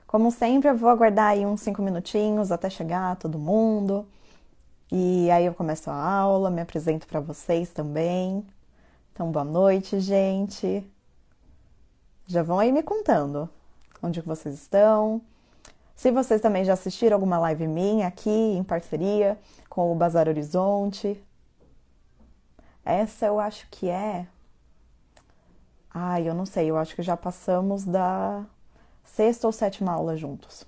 Como sempre, eu vou aguardar aí uns 5 minutinhos até chegar todo mundo. E aí eu começo a aula, me apresento para vocês também. Então, boa noite, gente. Já vão aí me contando onde que vocês estão. Se vocês também já assistiram alguma live minha aqui em parceria com o Bazar Horizonte. Essa eu acho que é. Ai, eu não sei, eu acho que já passamos da sexta ou sétima aula juntos.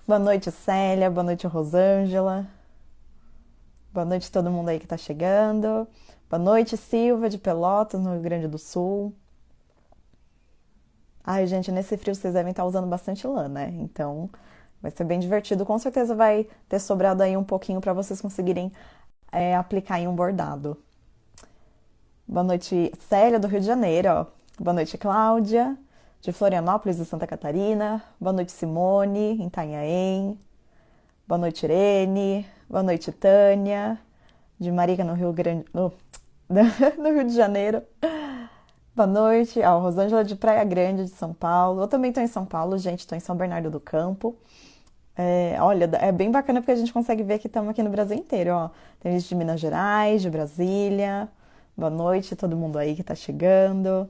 Boa noite, Célia. Boa noite, Rosângela. Boa noite todo mundo aí que tá chegando. Boa noite, Silva de Pelotas, no Rio Grande do Sul. Ai, gente, nesse frio vocês devem estar usando bastante lã, né? Então vai ser bem divertido. Com certeza vai ter sobrado aí um pouquinho para vocês conseguirem aplicar em um bordado. Boa noite, Célia, do Rio de Janeiro. Ó. Boa noite, Cláudia, de Florianópolis, de Santa Catarina. Boa noite, Simone, em Itanhaém. Boa noite, Irene. Boa noite, Tânia, de Marica, no Rio Grande... no Rio de Janeiro. Boa noite. Ah, Rosângela de Praia Grande, de São Paulo. Eu também estou em São Paulo, gente. Estou em São Bernardo do Campo. Olha, é bem bacana porque a gente consegue ver que estamos aqui no Brasil inteiro, ó. Tem gente de Minas Gerais, de Brasília. Boa noite, todo mundo aí que está chegando.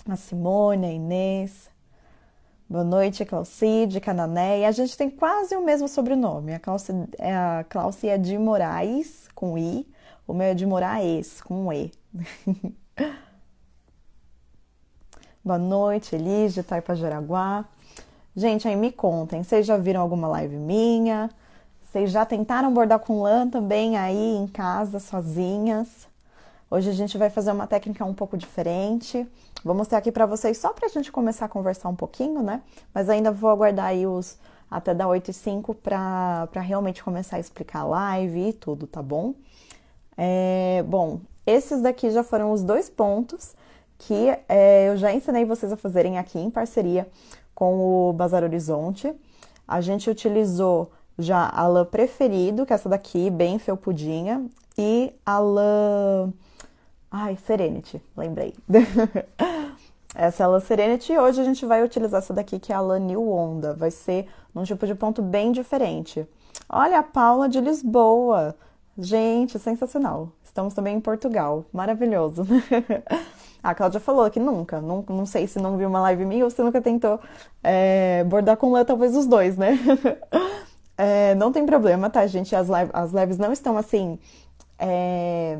A Simone, a Inês. Boa noite, Clauci, de Canané. E a gente tem quase o mesmo sobrenome. A Clauci é de Moraes, com I. O meu é de Moraes, com um E. Boa noite, Elis, de Itaipa-Jaraguá. Gente, aí me contem, vocês já viram alguma live minha? Vocês já tentaram bordar com lã também aí em casa, sozinhas? Hoje a gente vai fazer uma técnica um pouco diferente. Vou mostrar aqui pra vocês só pra gente começar a conversar um pouquinho, né? Mas ainda vou aguardar aí os até dar 8h05 pra realmente começar a explicar a live e tudo, tá bom? Bom, esses daqui já foram os 2 pontos que eu já ensinei vocês a fazerem aqui em parceria com o Bazar Horizonte. A gente utilizou já a lã Preferido, que é essa daqui, bem felpudinha, e a lã... Ai, Serenity, lembrei. Essa é a lã Serenity e hoje a gente vai utilizar essa daqui, que é a lã New Onda. Vai ser num tipo de ponto bem diferente. Olha, a Paula de Lisboa. Gente, sensacional. Estamos também em Portugal. Maravilhoso. A Cláudia falou que nunca. Não sei se não viu uma live minha ou se nunca tentou bordar com lã, talvez os dois, né? Não tem problema, tá, gente? As lives não estão assim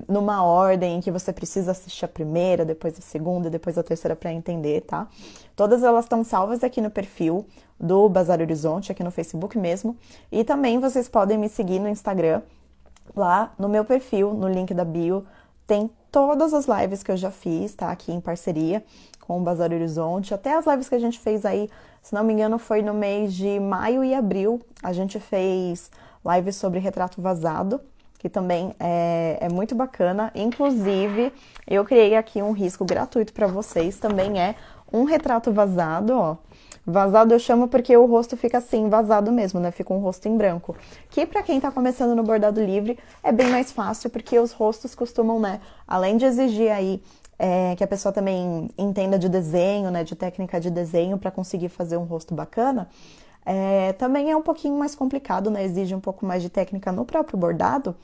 numa ordem em que você precisa assistir a primeira, depois a segunda, depois a terceira para entender, tá? Todas elas estão salvas aqui no perfil do Bazar Horizonte, aqui no Facebook mesmo. E também vocês podem me seguir no Instagram, lá no meu perfil, no link da bio, tem todas as lives que eu já fiz, tá? Aqui em parceria com o Bazar Horizonte, até as lives que a gente fez aí, se não me engano, foi no mês de maio e abril. A gente fez lives sobre retrato vazado, que também é muito bacana. Inclusive, eu criei aqui um risco gratuito para vocês, também é um retrato vazado, ó. Vazado eu chamo porque o rosto fica assim, vazado mesmo, né? Fica um rosto em branco. Que pra quem tá começando no bordado livre é bem mais fácil, porque os rostos costumam, né? Além de exigir aí que a pessoa também entenda de desenho, né? De técnica de desenho para conseguir fazer um rosto bacana, também é um pouquinho mais complicado, né? Exige um pouco mais de técnica no próprio bordado.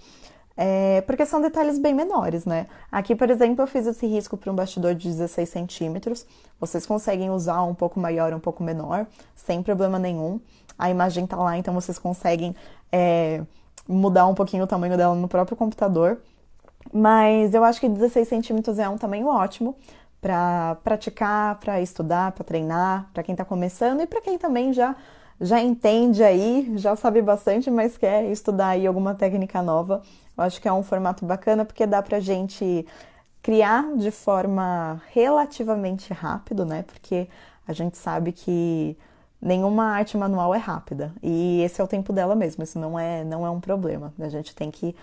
Porque são detalhes bem menores, né? Aqui, por exemplo, eu fiz esse risco para um bastidor de 16 centímetros. Vocês conseguem usar um pouco maior, um pouco menor, sem problema nenhum. A imagem tá lá, então vocês conseguem mudar um pouquinho o tamanho dela no próprio computador. Mas eu acho que 16 centímetros é um tamanho ótimo para praticar, para estudar, para treinar, para quem tá começando e para quem também já entende aí, já sabe bastante, mas quer estudar aí alguma técnica nova. Eu acho que é um formato bacana porque dá pra gente criar de forma relativamente rápido, né? Porque a gente sabe que nenhuma arte manual é rápida e esse é o tempo dela mesmo, isso não é um problema. A gente tem que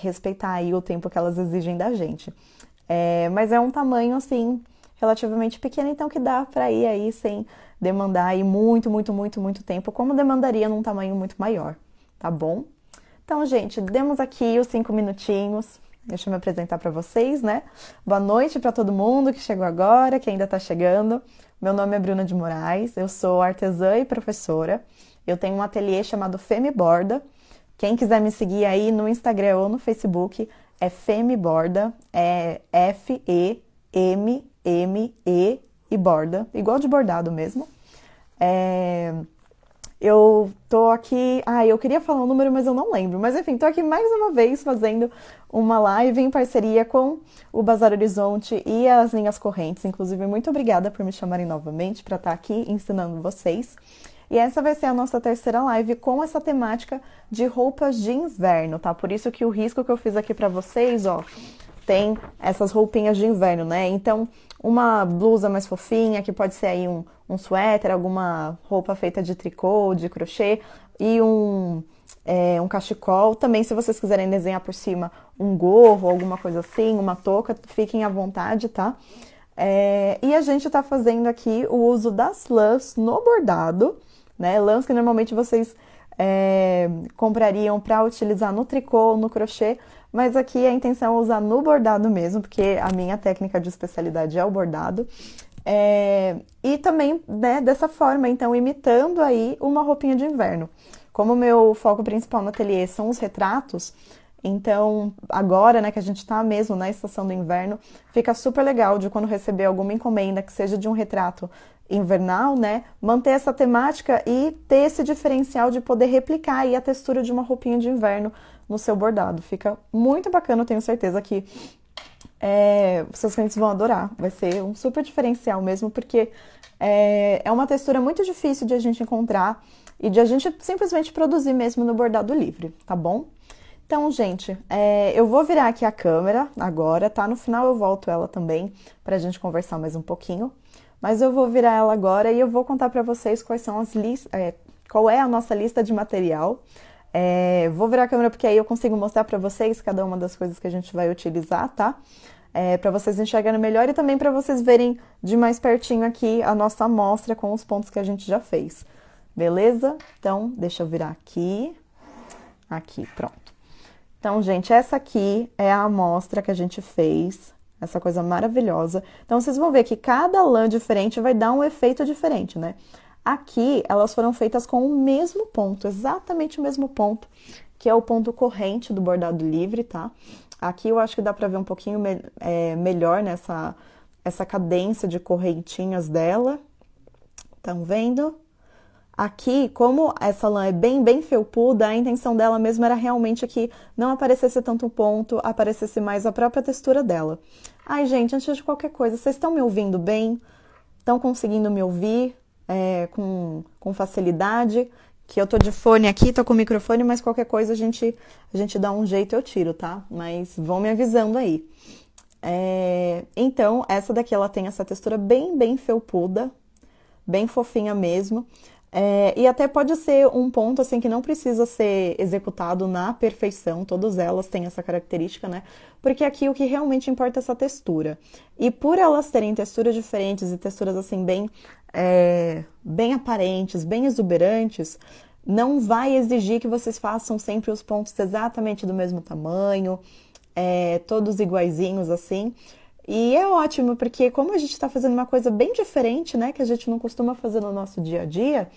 respeitar aí o tempo que elas exigem da gente. Mas é um tamanho assim relativamente pequeno, então que dá para ir aí sem demandar aí muito, muito, muito, muito tempo, como demandaria num tamanho muito maior, tá bom? Então, gente, demos aqui os 5 minutinhos. deixa eu me apresentar para vocês, né? Boa noite para todo mundo que chegou agora, que ainda está chegando. Meu nome é Bruna de Moraes, eu sou artesã e professora. Eu tenho um ateliê chamado Femi Borda. Quem quiser me seguir aí no Instagram ou no Facebook é Femi Borda, é F-E-M-M-E e borda, igual de bordado mesmo. Eu tô aqui. Eu queria falar um número, mas eu não lembro. Mas enfim, tô aqui mais uma vez fazendo uma live em parceria com o Bazar Horizonte e as linhas correntes. Inclusive, muito obrigada por me chamarem novamente para estar aqui ensinando vocês. E essa vai ser a nossa terceira live com essa temática de roupas de inverno, tá? Por isso que o risco que eu fiz aqui para vocês, ó, tem essas roupinhas de inverno, né? Então, uma blusa mais fofinha, que pode ser aí um suéter, alguma roupa feita de tricô, de crochê, e um cachecol. Também, se vocês quiserem desenhar por cima um gorro, alguma coisa assim, uma touca, fiquem à vontade, tá? E a gente tá fazendo aqui o uso das lãs no bordado, né? Lãs que normalmente vocês comprariam para utilizar no tricô, no crochê, mas aqui a intenção é usar no bordado mesmo, porque a minha técnica de especialidade é o bordado. E também, né, dessa forma, então, imitando aí uma roupinha de inverno. Como o meu foco principal no ateliê são os retratos, então, agora, né, que a gente tá mesmo na estação do inverno, fica super legal de quando receber alguma encomenda que seja de um retrato invernal, né, manter essa temática e ter esse diferencial de poder replicar aí a textura de uma roupinha de inverno no seu bordado. Fica muito bacana, eu tenho certeza que seus clientes vão adorar. Vai ser um super diferencial mesmo, porque é uma textura muito difícil de a gente encontrar e de a gente simplesmente produzir mesmo no bordado livre, tá bom? Então, gente, eu vou virar aqui a câmera agora, tá? No final eu volto ela também pra gente conversar mais um pouquinho. Mas eu vou virar ela agora e eu vou contar pra vocês quais são as qual é a nossa lista de material. Vou virar a câmera porque aí eu consigo mostrar pra vocês cada uma das coisas que a gente vai utilizar, tá? Pra vocês enxergarem melhor e também pra vocês verem de mais pertinho aqui a nossa amostra com os pontos que a gente já fez. Beleza? Então, deixa eu virar aqui. Aqui, pronto. Então, gente, essa aqui é a amostra que a gente fez, essa coisa maravilhosa. Então, vocês vão ver que cada lã diferente vai dar um efeito diferente, né? Aqui, elas foram feitas com o mesmo ponto, exatamente o mesmo ponto, que é o ponto corrente do bordado livre, tá? Aqui eu acho que dá pra ver um pouquinho melhor nessa essa cadência de correntinhas dela. Estão vendo? Aqui, como essa lã é bem felpuda, a intenção dela mesmo era realmente que não aparecesse tanto ponto, aparecesse mais a própria textura dela. Ai, gente, antes de qualquer coisa, vocês estão me ouvindo bem? Estão conseguindo me ouvir com facilidade? Que eu tô de fone aqui, tô com o microfone, mas qualquer coisa a gente dá um jeito e eu tiro, tá? Mas vão me avisando aí. Então, essa daqui, ela tem essa textura bem felpuda, bem fofinha mesmo. E até pode ser um ponto assim que não precisa ser executado na perfeição, todas elas têm essa característica, né? Porque aqui o que realmente importa é essa textura. E por elas terem texturas diferentes e texturas assim bem aparentes, bem exuberantes, não vai exigir que vocês façam sempre os pontos exatamente do mesmo tamanho, todos iguaizinhos assim. E é ótimo, porque como a gente está fazendo uma coisa bem diferente, né, que a gente não costuma fazer no nosso dia a dia,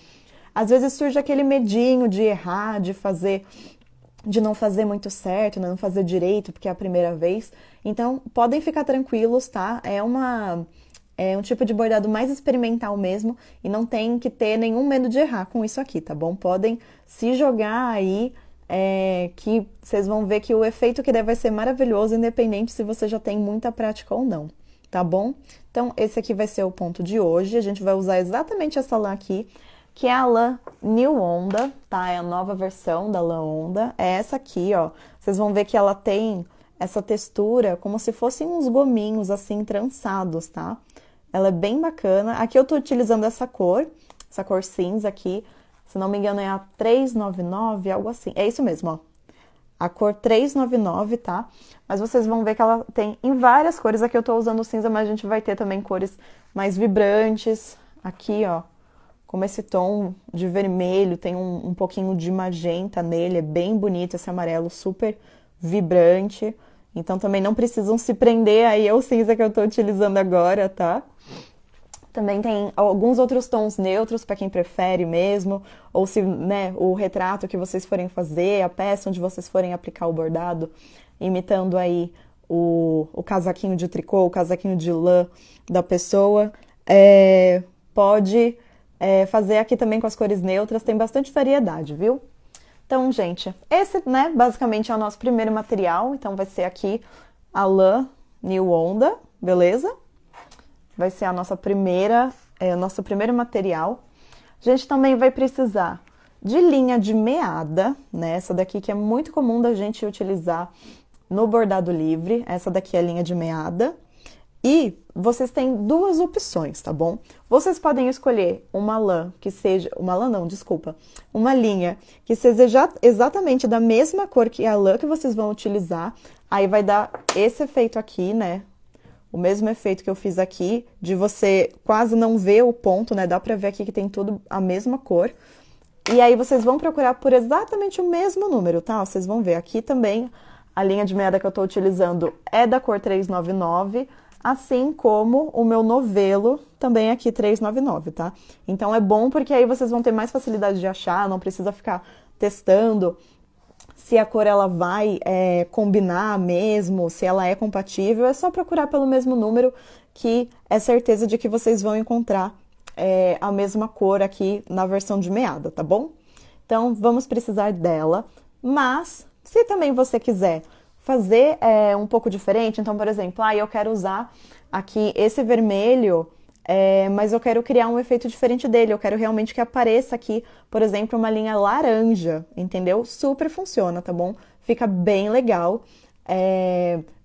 às vezes surge aquele medinho de errar, de não fazer muito certo, não fazer direito, porque é a primeira vez. Então, podem ficar tranquilos, tá? É um tipo de bordado mais experimental mesmo, e não tem que ter nenhum medo de errar com isso aqui, tá bom? Podem se jogar aí, que vocês vão ver que o efeito que der vai ser maravilhoso, independente se você já tem muita prática ou não, tá bom? Então, esse aqui vai ser o ponto de hoje. A gente vai usar exatamente essa lã aqui, que é a lã New Onda, tá? É a nova versão da lã Onda. É essa aqui, ó. Vocês vão ver que ela tem essa textura como se fossem uns gominhos, assim, trançados, tá? Ela é bem bacana. Aqui eu tô utilizando essa cor cinza aqui. Se não me engano, é a 399, algo assim. É isso mesmo, ó. A cor 399, tá? Mas vocês vão ver que ela tem em várias cores. Aqui eu tô usando cinza, mas a gente vai ter também cores mais vibrantes. Aqui, ó, como esse tom de vermelho, tem um pouquinho de magenta nele. É bem bonito esse amarelo, super vibrante. Então também não precisam se prender aí ao cinza que eu tô utilizando agora, tá? Também tem alguns outros tons neutros para quem prefere mesmo, ou se, né, o retrato que vocês forem fazer, a peça onde vocês forem aplicar o bordado, imitando aí o casaquinho de tricô, o casaquinho de lã da pessoa, pode fazer aqui também com as cores neutras, tem bastante variedade, viu? Então, gente, esse, né, basicamente é o nosso primeiro material, então vai ser aqui a lã New Onda, beleza? Vai ser a nossa o nosso primeiro material. A gente também vai precisar de linha de meada, né? Essa daqui que é muito comum da gente utilizar no bordado livre. Essa daqui é a linha de meada. E vocês têm duas opções, tá bom? Vocês podem escolher uma lã que seja... Uma lã não, desculpa. Uma linha que seja exatamente da mesma cor que a lã que vocês vão utilizar. Aí vai dar esse efeito aqui, né? O mesmo efeito que eu fiz aqui, de você quase não ver o ponto, né? Dá pra ver aqui que tem tudo a mesma cor. E aí vocês vão procurar por exatamente o mesmo número, tá? Vocês vão ver aqui também, a linha de meada que eu tô utilizando é da cor 399, assim como o meu novelo também é aqui 399, tá? Então é bom porque aí vocês vão ter mais facilidade de achar, não precisa ficar testando se a cor ela vai combinar mesmo, se ela é compatível, é só procurar pelo mesmo número que é certeza de que vocês vão encontrar a mesma cor aqui na versão de meada, tá bom? Então, vamos precisar dela, mas se também você quiser fazer um pouco diferente, então, por exemplo, eu quero usar aqui esse vermelho, mas eu quero criar um efeito diferente dele, eu quero realmente que apareça aqui, por exemplo, uma linha laranja, entendeu? Super funciona, tá bom? Fica bem legal,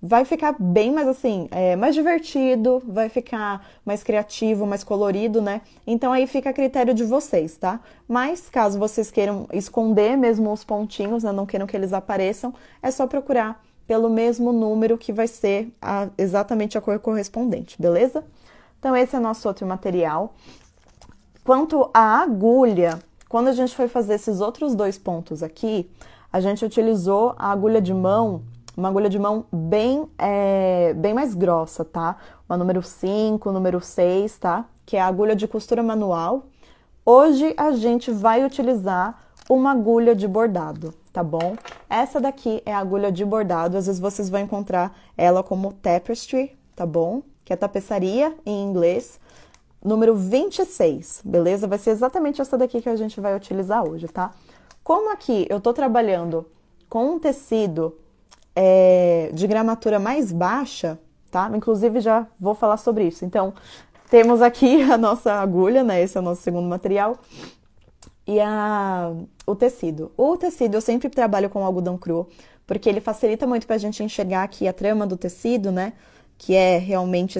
vai ficar bem mais assim, mais divertido, vai ficar mais criativo, mais colorido, né? Então aí fica a critério de vocês, tá? Mas caso vocês queiram esconder mesmo os pontinhos, né, não queiram que eles apareçam, é só procurar pelo mesmo número que vai ser exatamente a cor correspondente, beleza? Então, esse é nosso outro material. Quanto à agulha, quando a gente foi fazer esses outros dois pontos aqui, a gente utilizou a agulha de mão, uma agulha de mão bem mais grossa, tá? Uma número 5, número 6, tá? Que é a agulha de costura manual. Hoje, a gente vai utilizar uma agulha de bordado, tá bom? Essa daqui é a agulha de bordado, às vezes vocês vão encontrar ela como tapestry, tá bom? Que é tapeçaria em inglês, número 26, beleza? Vai ser exatamente essa daqui que a gente vai utilizar hoje, tá? Como aqui eu tô trabalhando com um tecido de gramatura mais baixa, tá? Inclusive já vou falar sobre isso. Então, temos aqui a nossa agulha, né? Esse é o nosso segundo material. E o tecido. O tecido eu sempre trabalho com algodão cru, porque ele facilita muito pra gente enxergar aqui a trama do tecido, né? Que é realmente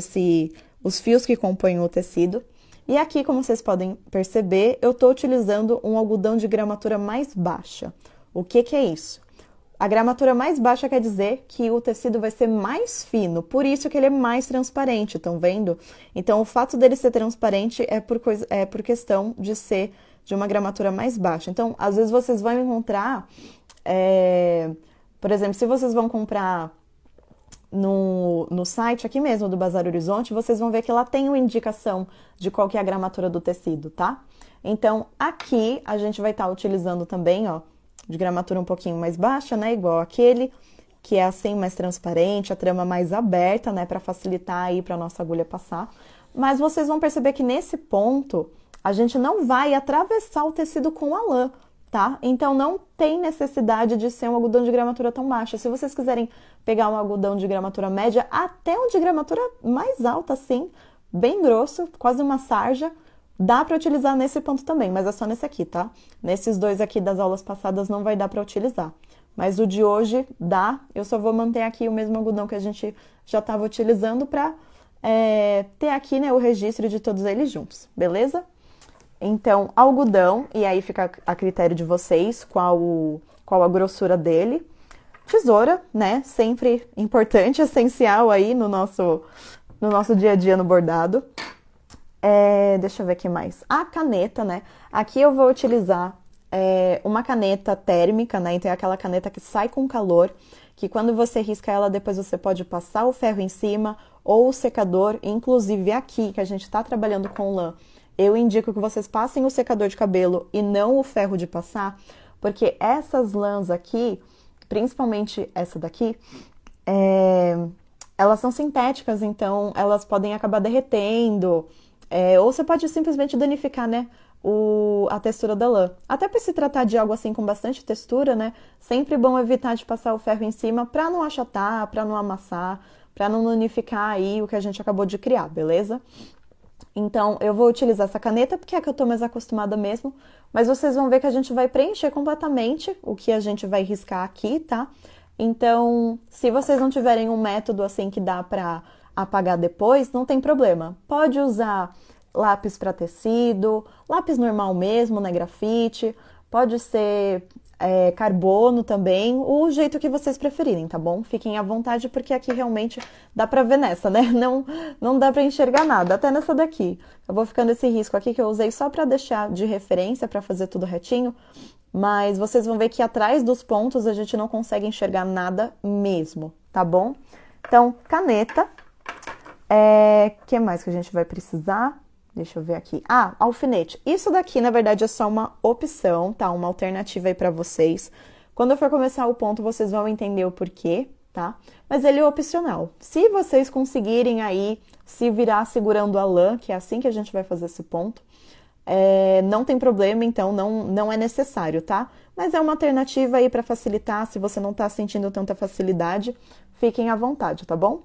os fios que compõem o tecido. E aqui, como vocês podem perceber, eu estou utilizando um algodão de gramatura mais baixa. O que que é isso? A gramatura mais baixa quer dizer que o tecido vai ser mais fino, por isso que ele é mais transparente, estão vendo? Então, o fato dele ser transparente é por questão de ser de uma gramatura mais baixa. Então, às vezes vocês vão encontrar, por exemplo, se vocês vão comprar no site aqui mesmo do Bazar Horizonte, vocês vão ver que lá tem uma indicação de qual que é a gramatura do tecido, tá? Então, aqui a gente vai estar utilizando também, ó, de gramatura um pouquinho mais baixa, né? Igual aquele, que é assim, mais transparente, a trama mais aberta, né? Para facilitar aí para nossa agulha passar. Mas vocês vão perceber que nesse ponto, a gente não vai atravessar o tecido com a lã, tá? Então, não tem necessidade de ser um algodão de gramatura tão baixa. Se vocês quiserem pegar um algodão de gramatura média, até um de gramatura mais alta, assim, bem grosso, quase uma sarja, dá para utilizar nesse ponto também, mas é só nesse aqui, tá? Nesses dois aqui das aulas passadas não vai dar para utilizar. Mas o de hoje dá, eu só vou manter aqui o mesmo algodão que a gente já estava utilizando para ter aqui, né, o registro de todos eles juntos, beleza? Então, algodão, e aí fica a critério de vocês qual a grossura dele. Tesoura, né? Sempre importante, essencial aí no nosso dia a dia no bordado. Deixa eu ver aqui mais. A caneta, né? Aqui eu vou utilizar uma caneta térmica, né? Então é aquela caneta que sai com calor. que quando você risca ela, depois você pode passar o ferro em cima ou o secador, inclusive aqui, que a gente está trabalhando com lã, eu indico que vocês passem o secador de cabelo e não o ferro de passar, porque essas lãs aqui, principalmente essa daqui, elas são sintéticas, então elas podem acabar derretendo, ou você pode simplesmente danificar, né, a textura da lã. Até para se tratar de algo assim com bastante textura, né, sempre bom evitar de passar o ferro em cima para não achatar, para não amassar, para não danificar aí o que a gente acabou de criar, beleza? Então, eu vou utilizar essa caneta porque é a que eu tô mais acostumada mesmo, mas vocês vão ver que a gente vai preencher completamente o que a gente vai riscar aqui, tá? Então, se vocês não tiverem um método assim que dá pra apagar depois, não tem problema. Pode usar lápis para tecido, lápis normal mesmo, né, grafite, pode ser carbono também, o jeito que vocês preferirem, tá bom? Fiquem à vontade, porque aqui realmente dá pra ver nessa, né? Não dá pra enxergar nada, até nessa daqui. Eu vou ficando esse risco aqui que eu usei só pra deixar de referência, pra fazer tudo retinho, mas vocês vão ver que atrás dos pontos a gente não consegue enxergar nada mesmo, tá bom? Então, caneta. Que mais que a gente vai precisar? Deixa eu ver aqui. Ah, alfinete. Isso daqui, na verdade, é só uma opção, tá? Uma alternativa aí pra vocês. Quando eu for começar o ponto, vocês vão entender o porquê, tá? Mas ele é opcional. Se vocês conseguirem aí se virar segurando a lã, que é assim que a gente vai fazer esse ponto, não tem problema, então não é necessário, tá? Mas é uma alternativa aí pra facilitar. Se você não tá sentindo tanta facilidade, fiquem à vontade, tá bom?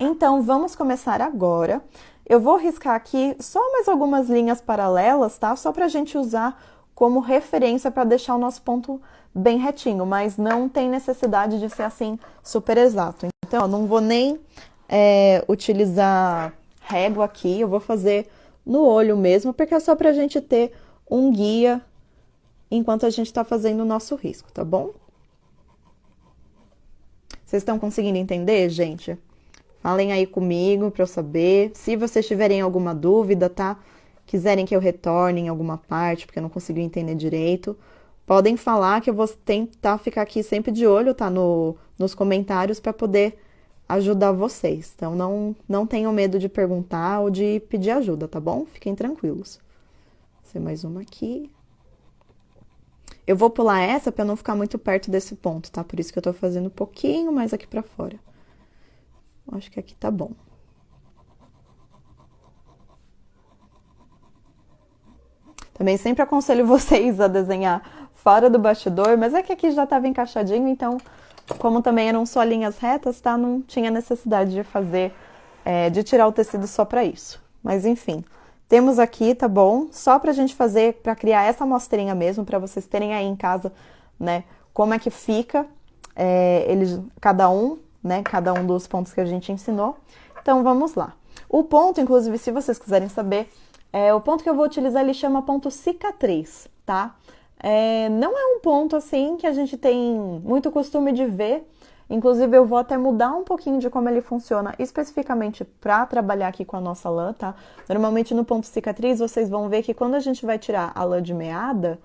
Então, vamos começar agora. Eu vou riscar aqui só mais algumas linhas paralelas, tá? Só pra gente usar como referência para deixar o nosso ponto bem retinho, mas não tem necessidade de ser assim super exato. Então, eu não vou nem utilizar régua aqui, eu vou fazer no olho mesmo, porque é só pra gente ter um guia enquanto a gente tá fazendo o nosso risco, tá bom? Vocês estão conseguindo entender, gente? Falem aí comigo para eu saber. Se vocês tiverem alguma dúvida, tá? Quiserem que eu retorne em alguma parte, porque eu não consegui entender direito, podem falar que eu vou tentar ficar aqui sempre de olho, tá? Nos comentários para poder ajudar vocês. Então, não tenham medo de perguntar ou de pedir ajuda, tá bom? Fiquem tranquilos. Vou fazer mais uma aqui. Eu vou pular essa para não ficar muito perto desse ponto, tá? Por isso que eu tô fazendo um pouquinho mais aqui para fora. Acho que aqui tá bom. Também sempre aconselho vocês a desenhar fora do bastidor, mas é que aqui já estava encaixadinho, então, como também eram só linhas retas, tá? Não tinha necessidade de fazer, de tirar o tecido só para isso. Mas enfim, temos aqui, tá bom? Só pra gente fazer, pra criar essa amostrinha mesmo, pra vocês terem aí em casa, né? Como é que fica cada um, né? Cada um dos pontos que a gente ensinou. Então, vamos lá. O ponto, inclusive, se vocês quiserem saber, o ponto que eu vou utilizar, ele chama ponto cicatriz, tá? Não é um ponto, assim, que a gente tem muito costume de ver. Inclusive, eu vou até mudar um pouquinho de como ele funciona, especificamente para trabalhar aqui com a nossa lã, tá? Normalmente, no ponto cicatriz, vocês vão ver que quando a gente vai tirar a lã de meada,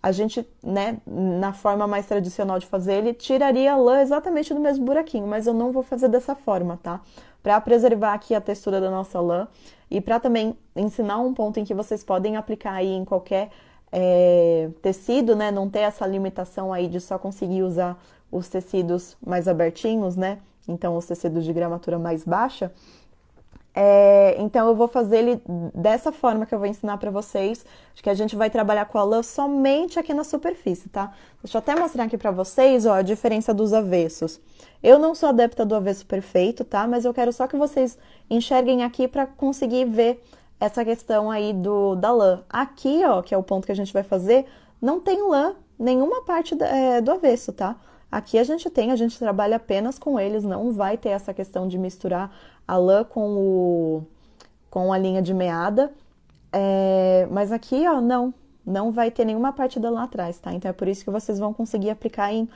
a gente, né, na forma mais tradicional de fazer, ele tiraria a lã exatamente do mesmo buraquinho, mas eu não vou fazer dessa forma, tá? Para preservar aqui a textura da nossa lã e para também ensinar um ponto em que vocês podem aplicar aí em qualquer tecido, né? Não ter essa limitação aí de só conseguir usar os tecidos mais abertinhos, né? Então, os tecidos de gramatura mais baixa. Então, eu vou fazer ele dessa forma que eu vou ensinar pra vocês. Acho que a gente vai trabalhar com a lã somente aqui na superfície, tá? Deixa eu até mostrar aqui pra vocês, ó, a diferença dos avessos. Eu não sou adepta do avesso perfeito, tá? Mas eu quero só que vocês enxerguem aqui pra conseguir ver essa questão aí da lã. Aqui, ó, que é o ponto que a gente vai fazer, não tem lã, nenhuma parte do avesso, tá? Aqui a gente trabalha apenas com eles, não vai ter essa questão de misturar a lã com a linha de meada. Mas aqui, ó, não vai ter nenhuma parte da lã atrás, tá? Então é por isso que vocês vão conseguir aplicar em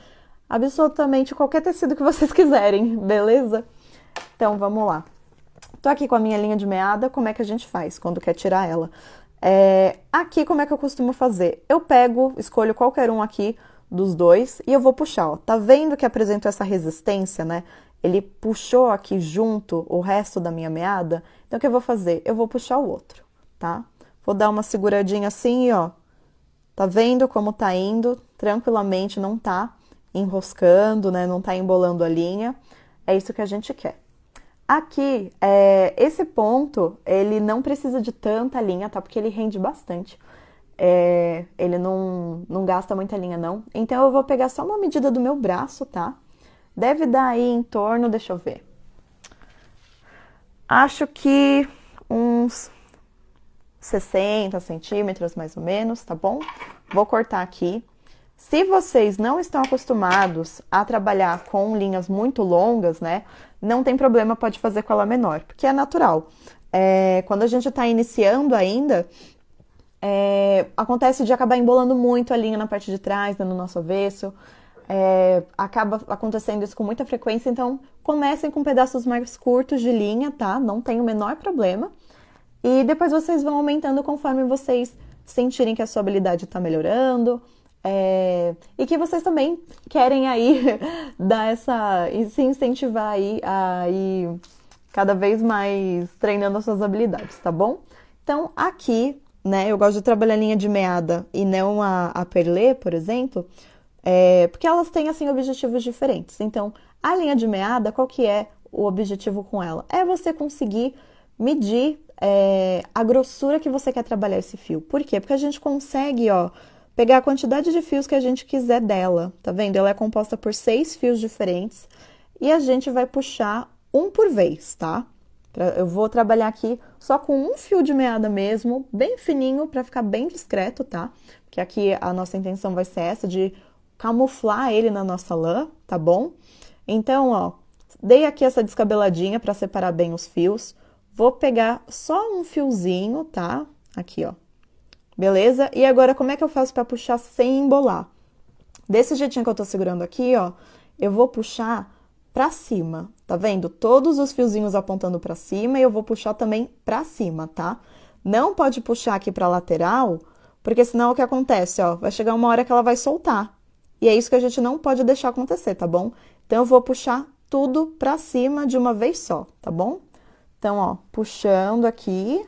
absolutamente qualquer tecido que vocês quiserem, beleza? Então, vamos lá. Tô aqui com a minha linha de meada, como é que a gente faz quando quer tirar ela? Aqui, como é que eu costumo fazer? Eu escolho qualquer um aqui dos dois e eu vou puxar, ó. Tá vendo que apresentou essa resistência, né? Ele puxou aqui junto o resto da minha meada. Então, o que eu vou fazer? Eu vou puxar o outro, tá? Vou dar uma seguradinha assim e, ó. Tá vendo como tá indo? Tranquilamente, não tá enroscando, né? Não tá embolando a linha. É isso que a gente quer. Aqui, esse ponto, ele não precisa de tanta linha, tá? Porque ele rende bastante. Ele não gasta muita linha, não. Então, eu vou pegar só uma medida do meu braço, tá? Deve dar aí em torno, deixa eu ver. Acho que uns 60 centímetros, mais ou menos, tá bom? Vou cortar aqui. Se vocês não estão acostumados a trabalhar com linhas muito longas, né? Não tem problema, pode fazer com ela menor, porque é natural. Quando a gente está iniciando ainda, acontece de acabar embolando muito a linha na parte de trás, né, no nosso avesso. Acaba acontecendo isso com muita frequência, então comecem com pedaços mais curtos de linha, tá? Não tem o menor problema. E depois vocês vão aumentando conforme vocês sentirem que a sua habilidade está melhorando. E que vocês também querem aí dar e se incentivar aí a ir cada vez mais treinando as suas habilidades, tá bom? Então, aqui, né, eu gosto de trabalhar a linha de meada e não a perlê, por exemplo, porque elas têm, assim, objetivos diferentes. Então, a linha de meada, qual que é o objetivo com ela? É você conseguir medir a grossura que você quer trabalhar esse fio. Por quê? Porque a gente consegue, ó, pegar a quantidade de fios que a gente quiser dela, tá vendo? Ela é composta por 6 fios diferentes e a gente vai puxar um por vez, tá? Eu vou trabalhar aqui só com um fio de meada mesmo, bem fininho, para ficar bem discreto, tá? Porque aqui a nossa intenção vai ser essa, de camuflar ele na nossa lã, tá bom? Então, ó, dei aqui essa descabeladinha para separar bem os fios. Vou pegar só um fiozinho, tá? Aqui, ó. Beleza? E agora, como é que eu faço para puxar sem embolar? Desse jeitinho que eu tô segurando aqui, ó, eu vou puxar pra cima, tá vendo? Todos os fiozinhos apontando pra cima e eu vou puxar também pra cima, tá? Não pode puxar aqui pra lateral, porque senão o que acontece, ó, vai chegar uma hora que ela vai soltar. E é isso que a gente não pode deixar acontecer, tá bom? Então, eu vou puxar tudo pra cima de uma vez só, tá bom? Então, ó, puxando aqui.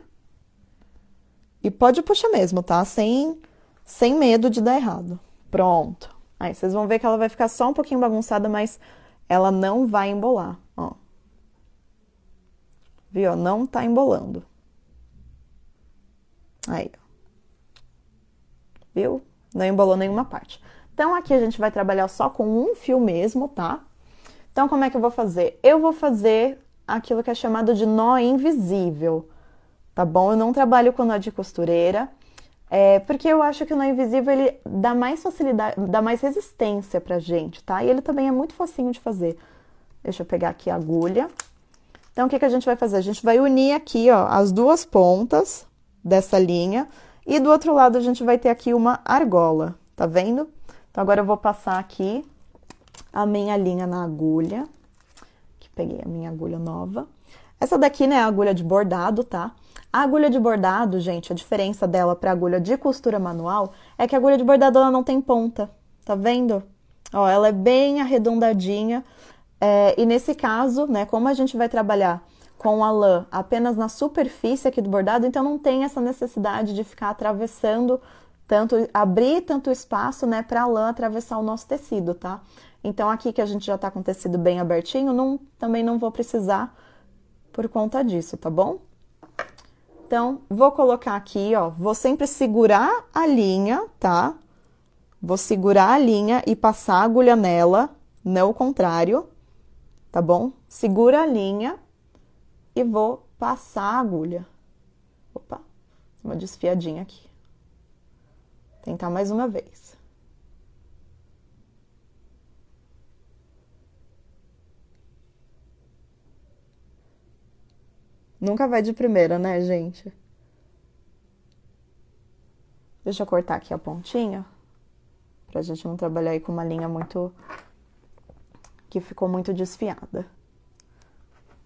E pode puxar mesmo, tá? Sem medo de dar errado. Pronto. Aí, vocês vão ver que ela vai ficar só um pouquinho bagunçada, mas ela não vai embolar, ó. Viu? Não tá embolando. Aí, ó. Viu? Não embolou nenhuma parte. Então, aqui a gente vai trabalhar só com um fio mesmo, tá? Então, como é que eu vou fazer? Eu vou fazer aquilo que é chamado de nó invisível, tá bom? Eu não trabalho com nó de costureira, porque eu acho que o nó invisível, ele dá mais facilidade, dá mais resistência pra gente, tá? E ele também é muito facinho de fazer. Deixa eu pegar aqui a agulha. Então, o que que a gente vai fazer? A gente vai unir aqui, ó, as duas pontas dessa linha e do outro lado a gente vai ter aqui uma argola, tá vendo? Então, agora eu vou passar aqui a minha linha na agulha, que peguei a minha agulha nova. Essa daqui, né, é a agulha de bordado, tá? A agulha de bordado, gente, a diferença dela para a agulha de costura manual é que a agulha de bordado ela não tem ponta, tá vendo? Ó, ela é bem arredondadinha. E nesse caso, né, como a gente vai trabalhar com a lã apenas na superfície aqui do bordado, então não tem essa necessidade de ficar atravessando abrir tanto espaço, né, para a lã atravessar o nosso tecido, tá? Então, aqui que a gente já tá com o tecido bem abertinho, também não vou precisar por conta disso, tá bom? Então, vou colocar aqui, ó, vou sempre segurar a linha, tá? Vou segurar a linha e passar a agulha nela, não o contrário, tá bom? Segura a linha e vou passar a agulha. Opa, uma desfiadinha aqui. Tentar mais uma vez. Nunca vai de primeira, né, gente? Deixa eu cortar aqui a pontinha, pra gente não trabalhar aí com uma linha que ficou muito desfiada.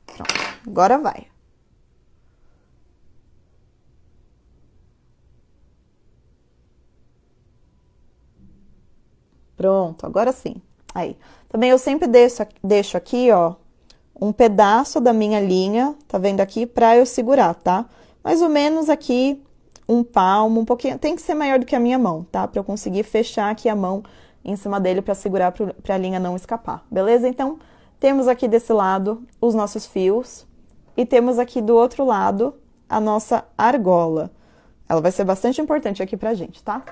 Pronto, agora vai. Pronto, agora sim. Aí. Também eu sempre deixo aqui, ó, um pedaço da minha linha, tá vendo aqui, pra eu segurar, tá? Mais ou menos aqui, um palmo, um pouquinho, tem que ser maior do que a minha mão, tá? Pra eu conseguir fechar aqui a mão em cima dele pra segurar, pra linha não escapar, beleza? Então, temos aqui desse lado os nossos fios e temos aqui do outro lado a nossa argola. Ela vai ser bastante importante aqui pra gente, tá?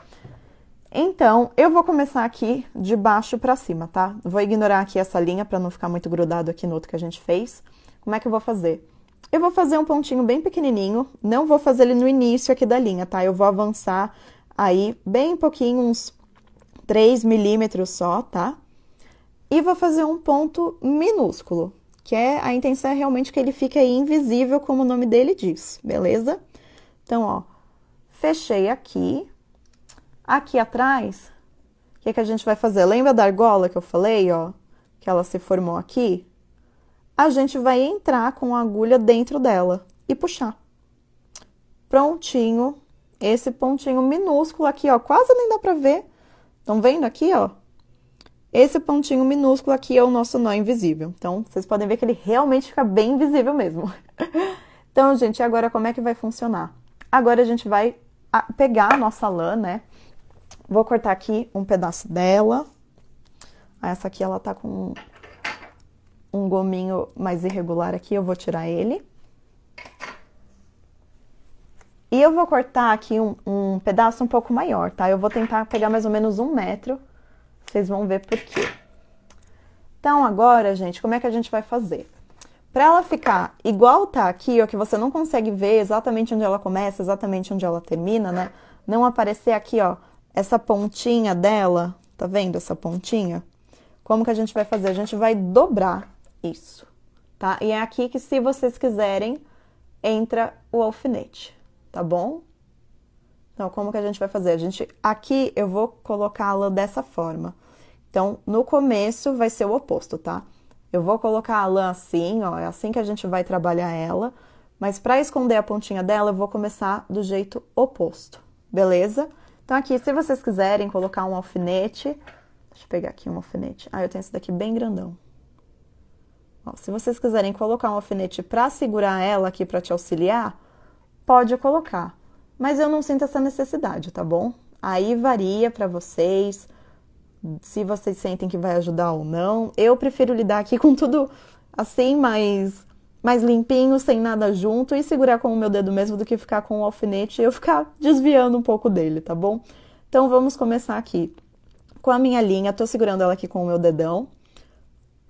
Então, eu vou começar aqui de baixo pra cima, tá? Vou ignorar aqui essa linha pra não ficar muito grudado aqui no outro que a gente fez. Como é que eu vou fazer? Eu vou fazer um pontinho bem pequenininho, não vou fazer ele no início aqui da linha, tá? Eu vou avançar aí bem pouquinho, uns 3 milímetros só, tá? E vou fazer um ponto minúsculo, que a intenção é realmente que ele fique aí invisível, como o nome dele diz, beleza? Então, ó, fechei aqui. Aqui atrás, o que a gente vai fazer? Lembra da argola que eu falei, ó? Que ela se formou aqui? A gente vai entrar com a agulha dentro dela e puxar. Prontinho. Esse pontinho minúsculo aqui, ó, quase nem dá pra ver. Estão vendo aqui, ó? Esse pontinho minúsculo aqui é o nosso nó invisível. Então, vocês podem ver que ele realmente fica bem invisível mesmo. Então, gente, agora como é que vai funcionar? Agora a gente vai pegar a nossa lã, né? Vou cortar aqui um pedaço dela. Essa aqui, ela tá com um gominho mais irregular aqui, eu vou tirar ele. E eu vou cortar aqui um pedaço um pouco maior, tá? Eu vou tentar pegar mais ou menos 1 metro. Vocês vão ver por quê. Então, agora, gente, como é que a gente vai fazer? Pra ela ficar igual tá aqui, ó, que você não consegue ver exatamente onde ela começa, exatamente onde ela termina, né? Não aparecer aqui, ó, essa pontinha dela, tá vendo essa pontinha? Como que a gente vai fazer? A gente vai dobrar isso, tá? E é aqui que, se vocês quiserem, entra o alfinete, tá bom? Então, como que a gente vai fazer? Aqui eu vou colocá-la dessa forma. Então, no começo vai ser o oposto, tá? Eu vou colocar a lã assim, ó, é assim que a gente vai trabalhar ela, mas para esconder a pontinha dela, eu vou começar do jeito oposto, beleza? Então, aqui, se vocês quiserem colocar um alfinete, deixa eu pegar aqui um alfinete. Ah, eu tenho esse daqui bem grandão. Ó, se vocês quiserem colocar um alfinete para segurar ela aqui, para te auxiliar, pode colocar. Mas eu não sinto essa necessidade, tá bom? Aí varia para vocês, se vocês sentem que vai ajudar ou não. Eu prefiro lidar aqui com tudo assim, mais limpinho, sem nada junto, e segurar com o meu dedo mesmo do que ficar com o alfinete e eu ficar desviando um pouco dele, tá bom? Então, vamos começar aqui com a minha linha. Tô segurando ela aqui com o meu dedão.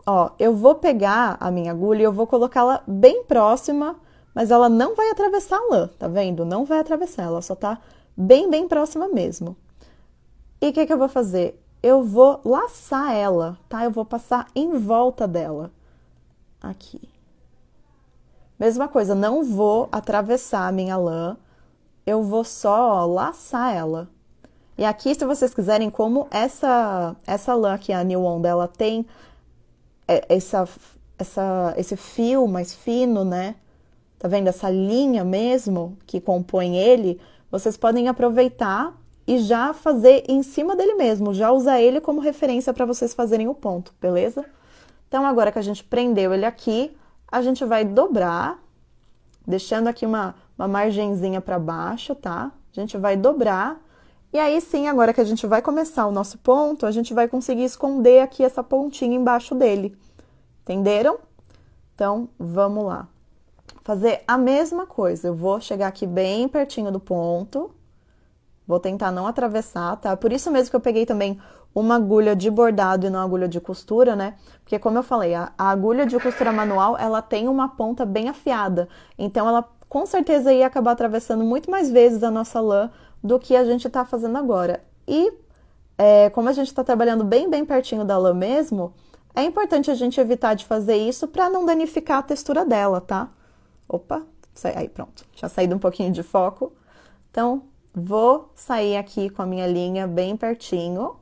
Ó, eu vou pegar a minha agulha e eu vou colocá-la bem próxima, mas ela não vai atravessar a lã, tá vendo? Não vai atravessar, ela só tá bem próxima mesmo. E o que eu vou fazer? Eu vou laçar ela, tá? Eu vou passar em volta dela. Aqui. Mesma coisa, não vou atravessar a minha lã, eu vou só, ó, laçar ela. E aqui, se vocês quiserem, como essa lã aqui, a New Onda, ela tem esse fio mais fino, né? Tá vendo? Essa linha mesmo que compõe ele, vocês podem aproveitar e já fazer em cima dele mesmo, já usar ele como referência para vocês fazerem o ponto, beleza? Então, agora que a gente prendeu ele aqui, a gente vai dobrar, deixando aqui uma margenzinha para baixo, tá? A gente vai dobrar, e aí sim, agora que a gente vai começar o nosso ponto, a gente vai conseguir esconder aqui essa pontinha embaixo dele. Entenderam? Então, vamos lá. Fazer a mesma coisa, eu vou chegar aqui bem pertinho do ponto, vou tentar não atravessar, tá? Por isso mesmo que eu peguei também uma agulha de bordado e não agulha de costura, né? Porque, como eu falei, a agulha de costura manual, ela tem uma ponta bem afiada. Então, ela com certeza ia acabar atravessando muito mais vezes a nossa lã do que a gente tá fazendo agora. E, como a gente tá trabalhando bem pertinho da lã mesmo, é importante a gente evitar de fazer isso pra não danificar a textura dela, tá? Opa, aí pronto, já saí de um pouquinho de foco. Então, vou sair aqui com a minha linha bem pertinho.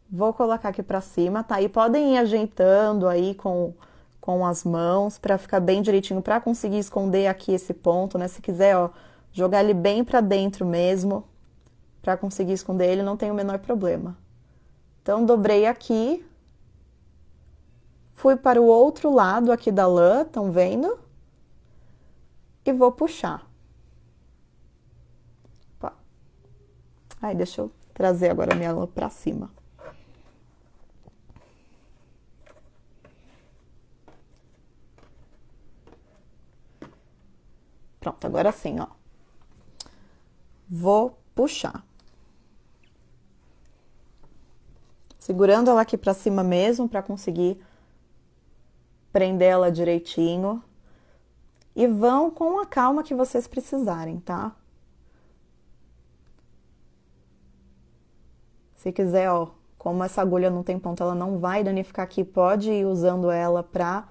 Vou colocar aqui pra cima, tá? E podem ir ajeitando aí com as mãos pra ficar bem direitinho, pra conseguir esconder aqui esse ponto, né? Se quiser, ó, jogar ele bem pra dentro mesmo, pra conseguir esconder ele, não tem o menor problema. Então, dobrei aqui, fui para o outro lado aqui da lã, estão vendo? E vou puxar. Opa. Aí, deixa eu trazer agora a minha lã pra cima. Pronto, agora sim, ó. Vou puxar. Segurando ela aqui pra cima mesmo, pra conseguir prender ela direitinho. E vão com a calma que vocês precisarem, tá? Se quiser, ó, como essa agulha não tem ponta, ela não vai danificar aqui, pode ir usando ela pra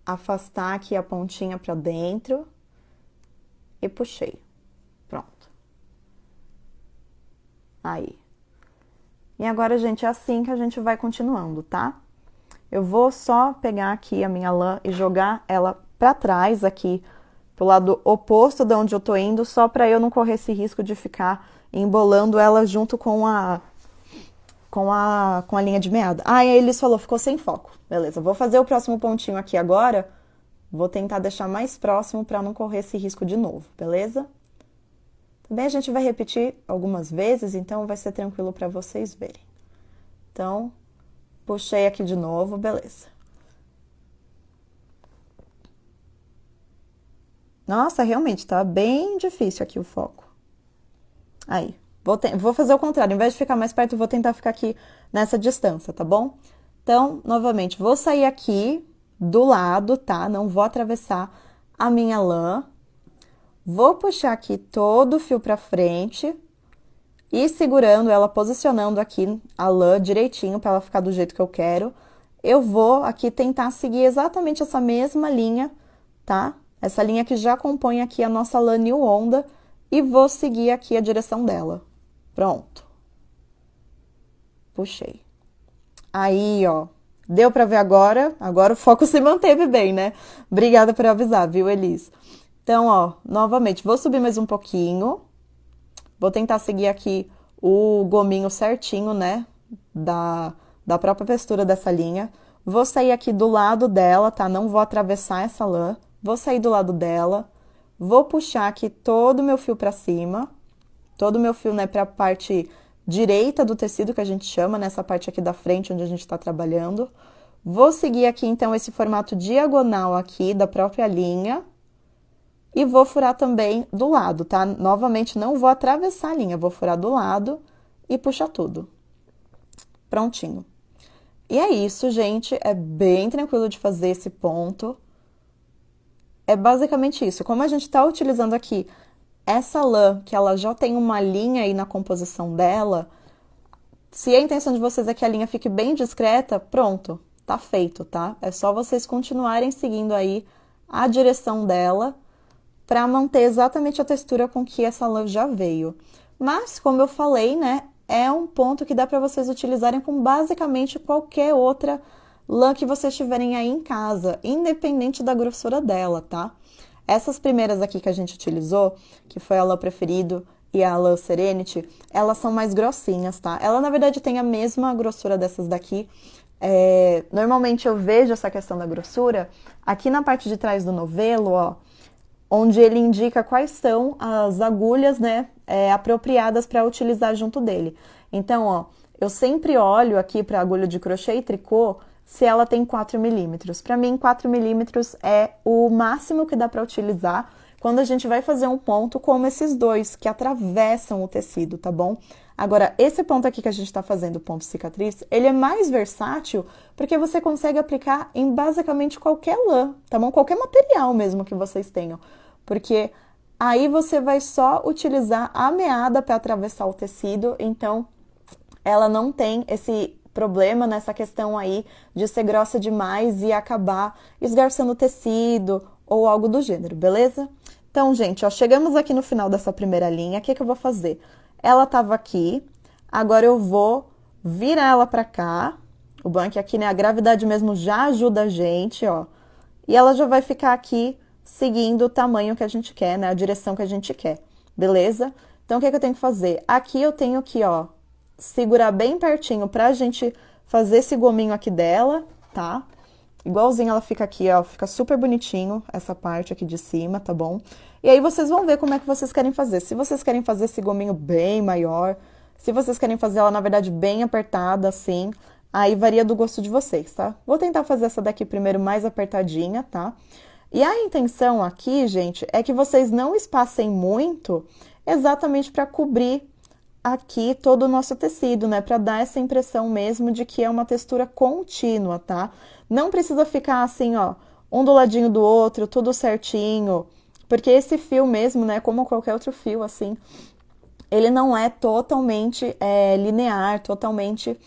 afastar aqui a pontinha pra dentro. E puxei. Pronto. Aí. E agora, gente, é assim que a gente vai continuando, tá? Eu vou só pegar aqui a minha lã e jogar ela pra trás aqui, pro lado oposto de onde eu tô indo, só pra eu não correr esse risco de ficar embolando ela junto com a linha de meada. Ah, e aí eles falou, ficou sem foco. Beleza, vou fazer o próximo pontinho aqui agora. Vou tentar deixar mais próximo pra não correr esse risco de novo, beleza? Também a gente vai repetir algumas vezes, então vai ser tranquilo para vocês verem. Então, puxei aqui de novo, beleza. Nossa, realmente tá bem difícil aqui o foco. Aí, vou fazer o contrário, em vez de ficar mais perto, vou tentar ficar aqui nessa distância, tá bom? Então, novamente, vou sair aqui do lado, tá? Não vou atravessar a minha lã. Vou puxar aqui todo o fio pra frente e segurando ela, posicionando aqui a lã direitinho para ela ficar do jeito que eu quero. Eu vou aqui tentar seguir exatamente essa mesma linha, tá? Essa linha que já compõe aqui a nossa lã New Onda e vou seguir aqui a direção dela. Pronto. Puxei. Aí, ó, deu pra ver agora? Agora o foco se manteve bem, né? Obrigada por avisar, viu, Elis? Então, ó, novamente, vou subir mais um pouquinho. Vou tentar seguir aqui o gominho certinho, né? Da própria textura dessa linha. Vou sair aqui do lado dela, tá? Não vou atravessar essa lã. Vou sair do lado dela. Vou puxar aqui todo o meu fio pra cima. Todo o meu fio, né, pra parte direita do tecido, que a gente chama, nessa parte aqui da frente, onde a gente tá trabalhando. Vou seguir aqui, então, esse formato diagonal aqui da própria linha. E vou furar também do lado, tá? Novamente, não vou atravessar a linha, vou furar do lado e puxar tudo. Prontinho. E é isso, gente. É bem tranquilo de fazer esse ponto. É basicamente isso. Como a gente tá utilizando aqui essa lã, que ela já tem uma linha aí na composição dela, se a intenção de vocês é que a linha fique bem discreta, pronto, tá feito, tá? É só vocês continuarem seguindo aí a direção dela para manter exatamente a textura com que essa lã já veio. Mas, como eu falei, né, é um ponto que dá para vocês utilizarem com basicamente qualquer outra lã que vocês tiverem aí em casa, independente da grossura dela, tá? Essas primeiras aqui que a gente utilizou, que foi a lã Preferido e a lã Serenity, elas são mais grossinhas, tá? Ela, na verdade, tem a mesma grossura dessas daqui. Normalmente eu vejo essa questão da grossura aqui na parte de trás do novelo, ó, onde ele indica quais são as agulhas, né, apropriadas para utilizar junto dele. Então, ó, eu sempre olho aqui para a agulha de crochê e tricô se ela tem 4 milímetros. Para mim, 4 milímetros é o máximo que dá para utilizar quando a gente vai fazer um ponto como esses dois, que atravessam o tecido, tá bom? Agora, esse ponto aqui que a gente está fazendo, o ponto cicatriz, ele é mais versátil porque você consegue aplicar em basicamente qualquer lã, tá bom? Qualquer material mesmo que vocês tenham. Porque aí você vai só utilizar a meada para atravessar o tecido, então ela não tem esse problema nessa questão aí de ser grossa demais e acabar esgarçando o tecido ou algo do gênero, beleza? Então, gente, ó, chegamos aqui no final dessa primeira linha, o que eu vou fazer? Ela tava aqui, agora eu vou virar ela pra cá, o bom é que aqui, né, a gravidade mesmo já ajuda a gente, ó, e ela já vai ficar aqui seguindo o tamanho que a gente quer, né, a direção que a gente quer, beleza? Então, o que eu tenho que fazer? Aqui eu tenho aqui, ó, segurar bem pertinho pra gente fazer esse gominho aqui dela, tá? Igualzinho ela fica aqui, ó, fica super bonitinho essa parte aqui de cima, tá bom? E aí vocês vão ver como é que vocês querem fazer. Se vocês querem fazer esse gominho bem maior, se vocês querem fazer ela, na verdade, bem apertada, assim, aí varia do gosto de vocês, tá? Vou tentar fazer essa daqui primeiro mais apertadinha, tá? E a intenção aqui, gente, é que vocês não espacem muito exatamente para cobrir aqui todo o nosso tecido, né? Para dar essa impressão mesmo de que é uma textura contínua, tá? Não precisa ficar assim, ó, um do ladinho do outro, tudo certinho, porque esse fio mesmo, né, como qualquer outro fio, assim, ele não é totalmente linear, totalmente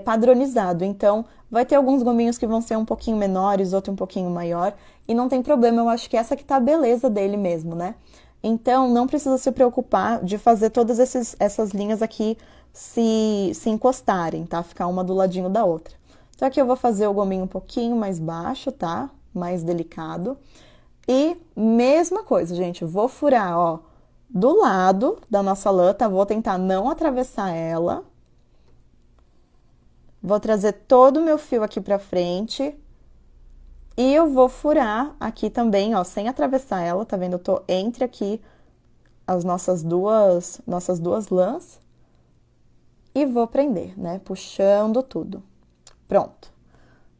padronizado. Então, vai ter alguns gominhos que vão ser um pouquinho menores, outro um pouquinho maior, e não tem problema, eu acho que essa que tá a beleza dele mesmo, né? Então, não precisa se preocupar de fazer todas essas linhas aqui se encostarem, tá? Ficar uma do ladinho da outra. Então, aqui eu vou fazer o gominho um pouquinho mais baixo, tá? Mais delicado. E mesma coisa, gente, vou furar, ó, do lado da nossa lã, tá? Vou tentar não atravessar ela. Vou trazer todo o meu fio aqui pra frente. E eu vou furar aqui também, ó, sem atravessar ela, tá vendo? Eu tô entre aqui as nossas duas lãs. E vou prender, né? Puxando tudo. Pronto.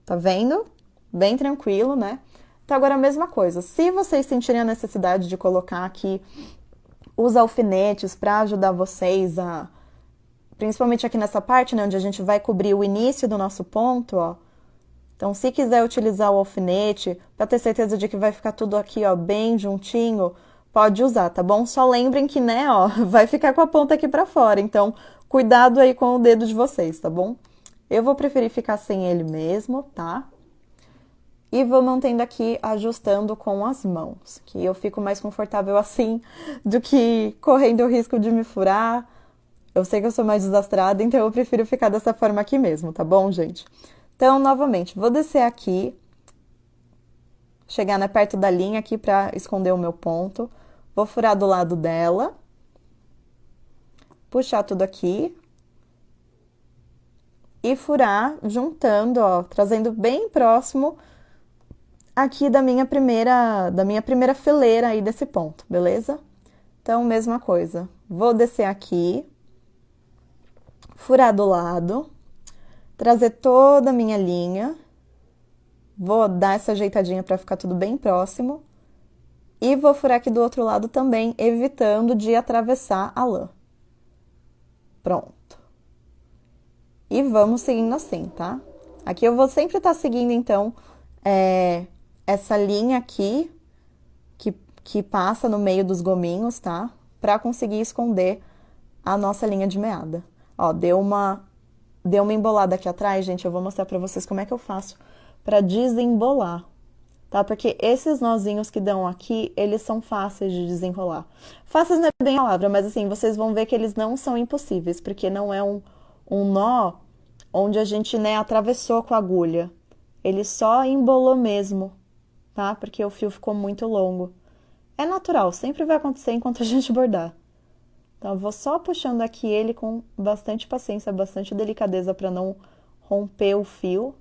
Tá vendo? Bem tranquilo, né? Então, agora a mesma coisa. Se vocês sentirem a necessidade de colocar aqui os alfinetes para ajudar vocês a... Principalmente aqui nessa parte, né? Onde a gente vai cobrir o início do nosso ponto, ó. Então, se quiser utilizar o alfinete, para ter certeza de que vai ficar tudo aqui, ó, bem juntinho, pode usar, tá bom? Só lembrem que, né, ó, vai ficar com a ponta aqui para fora. Então, cuidado aí com o dedo de vocês, tá bom? Eu vou preferir ficar sem ele mesmo, tá? E vou mantendo aqui, ajustando com as mãos, que eu fico mais confortável assim do que correndo o risco de me furar. Eu sei que eu sou mais desastrada, então eu prefiro ficar dessa forma aqui mesmo, tá bom, gente? Então, novamente, vou descer aqui, chegar, né, perto da linha aqui pra esconder o meu ponto. Vou furar do lado dela, puxar tudo aqui e furar juntando, ó, trazendo bem próximo aqui da minha primeira fileira aí desse ponto, beleza? Então, mesma coisa. Vou descer aqui, furar do lado, trazer toda a minha linha, vou dar essa ajeitadinha para ficar tudo bem próximo e vou furar aqui do outro lado também, evitando de atravessar a lã. Pronto. E vamos seguindo assim, tá? Aqui eu vou sempre estar seguindo, então, essa linha aqui, que passa no meio dos gominhos, tá? Pra conseguir esconder a nossa linha de meada. Ó, deu uma embolada aqui atrás, gente, eu vou mostrar pra vocês como é que eu faço pra desembolar, tá? Porque esses nozinhos que dão aqui, eles são fáceis de desenrolar. Fáceis não é bem a palavra, mas assim, vocês vão ver que eles não são impossíveis, porque não é um nó onde a gente, né, atravessou com a agulha. Ele só embolou mesmo, tá? Porque o fio ficou muito longo. É natural, sempre vai acontecer enquanto a gente bordar. Então, eu vou só puxando aqui ele com bastante paciência, bastante delicadeza para não romper o fio.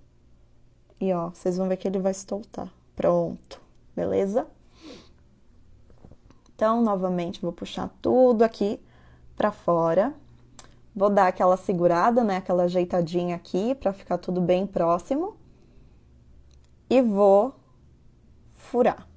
E ó, vocês vão ver que ele vai soltar. Pronto, beleza? Então, novamente, vou puxar tudo aqui pra fora. Vou dar aquela segurada, né, aquela ajeitadinha aqui pra ficar tudo bem próximo. E vou furar.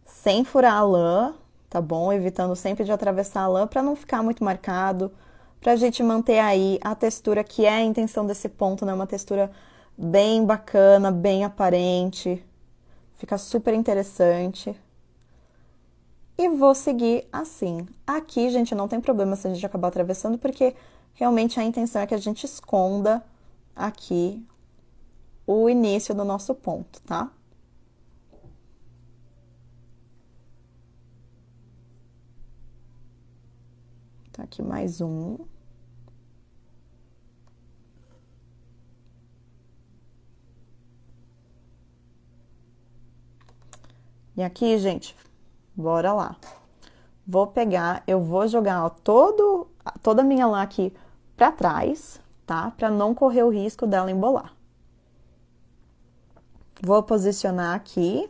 Sem furar a lã, tá bom? Evitando sempre de atravessar a lã para não ficar muito marcado, pra gente manter aí a textura que é a intenção desse ponto, né? Uma textura bem bacana, bem aparente, fica super interessante. E vou seguir assim. Aqui, gente, não tem problema se a gente acabar atravessando, porque realmente a intenção é que a gente esconda aqui o início do nosso ponto, tá? Tá aqui mais um. E aqui, gente, bora lá. Vou pegar, eu vou jogar, ó, toda a minha lã aqui para trás, tá? Para não correr o risco dela embolar. Vou posicionar aqui.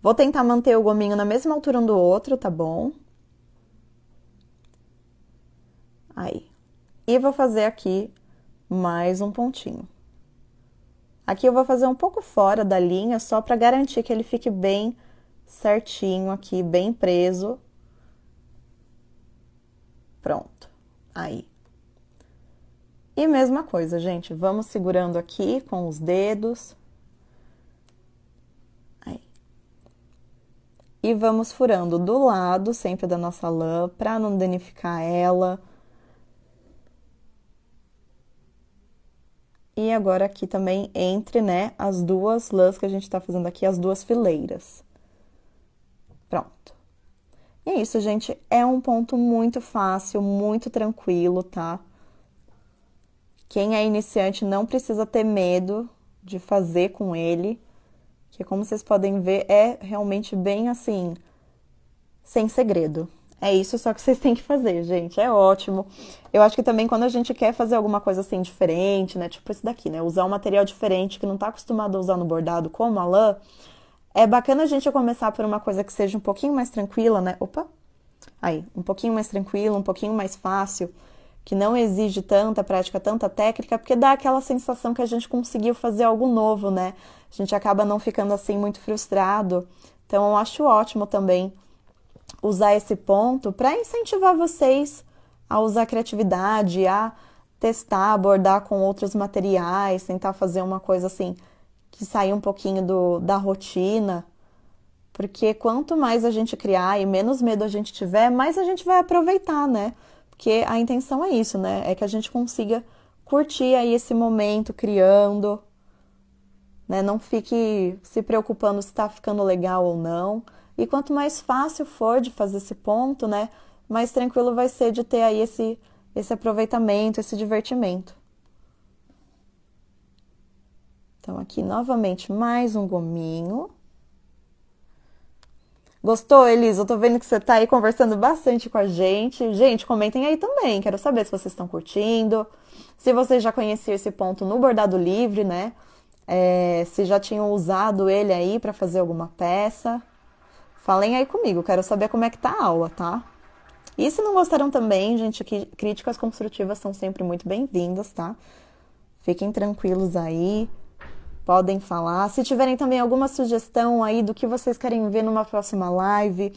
Vou tentar manter o gominho na mesma altura um do outro, tá bom? Aí. E vou fazer aqui mais um pontinho. Aqui eu vou fazer um pouco fora da linha, só para garantir que ele fique bem certinho aqui, bem preso. Pronto. Aí. E mesma coisa, gente, vamos segurando aqui com os dedos. Aí. E vamos furando do lado sempre da nossa lã, para não danificar ela. E agora aqui também entre, né, as duas lãs que a gente tá fazendo aqui, as duas fileiras. Pronto. E é isso, gente, é um ponto muito fácil, muito tranquilo, tá? Quem é iniciante não precisa ter medo de fazer com ele, que como vocês podem ver, é realmente bem assim, sem segredo. É isso só que vocês têm que fazer, gente, é ótimo. Eu acho que também quando a gente quer fazer alguma coisa assim diferente, né, tipo esse daqui, né, usar um material diferente que não tá acostumado a usar no bordado, como a lã, é bacana a gente começar por uma coisa que seja um pouquinho mais tranquila, né? Opa! Aí, um pouquinho mais tranquilo, um pouquinho mais fácil, que não exige tanta prática, tanta técnica, porque dá aquela sensação que a gente conseguiu fazer algo novo, né? A gente acaba não ficando assim muito frustrado. Então, eu acho ótimo também usar esse ponto para incentivar vocês a usar a criatividade, a testar, abordar com outros materiais, tentar fazer uma coisa assim que sair um pouquinho da rotina. Porque quanto mais a gente criar e menos medo a gente tiver, mais a gente vai aproveitar, né? Porque a intenção é isso, né? É que a gente consiga curtir aí esse momento criando, né? Não fique se preocupando se está ficando legal ou não. E quanto mais fácil for de fazer esse ponto, né? Mais tranquilo vai ser de ter aí esse aproveitamento, esse divertimento. Então, aqui novamente mais um gominho. Gostou, Elisa? Eu tô vendo que você tá aí conversando bastante com a gente. Gente, comentem aí também. Quero saber se vocês estão curtindo. Se vocês já conheciam esse ponto no bordado livre, né? Se já tinham usado ele aí para fazer alguma peça. Falem aí comigo, quero saber como é que tá a aula, tá? E se não gostaram também, gente, críticas construtivas são sempre muito bem-vindas, tá? Fiquem tranquilos aí. Podem falar. Se tiverem também alguma sugestão aí do que vocês querem ver numa próxima live,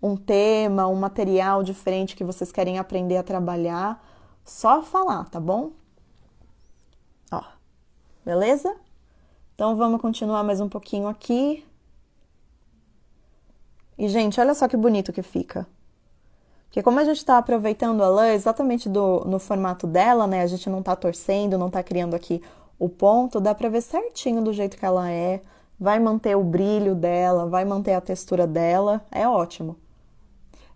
um tema, um material diferente que vocês querem aprender a trabalhar, só falar, tá bom? Ó, beleza? Então vamos continuar mais um pouquinho aqui. E, gente, olha só que bonito que fica. Porque como a gente tá aproveitando a lã exatamente no formato dela, né? A gente não tá torcendo, não tá criando aqui o ponto, dá pra ver certinho do jeito que ela é, vai manter o brilho dela, vai manter a textura dela, é ótimo.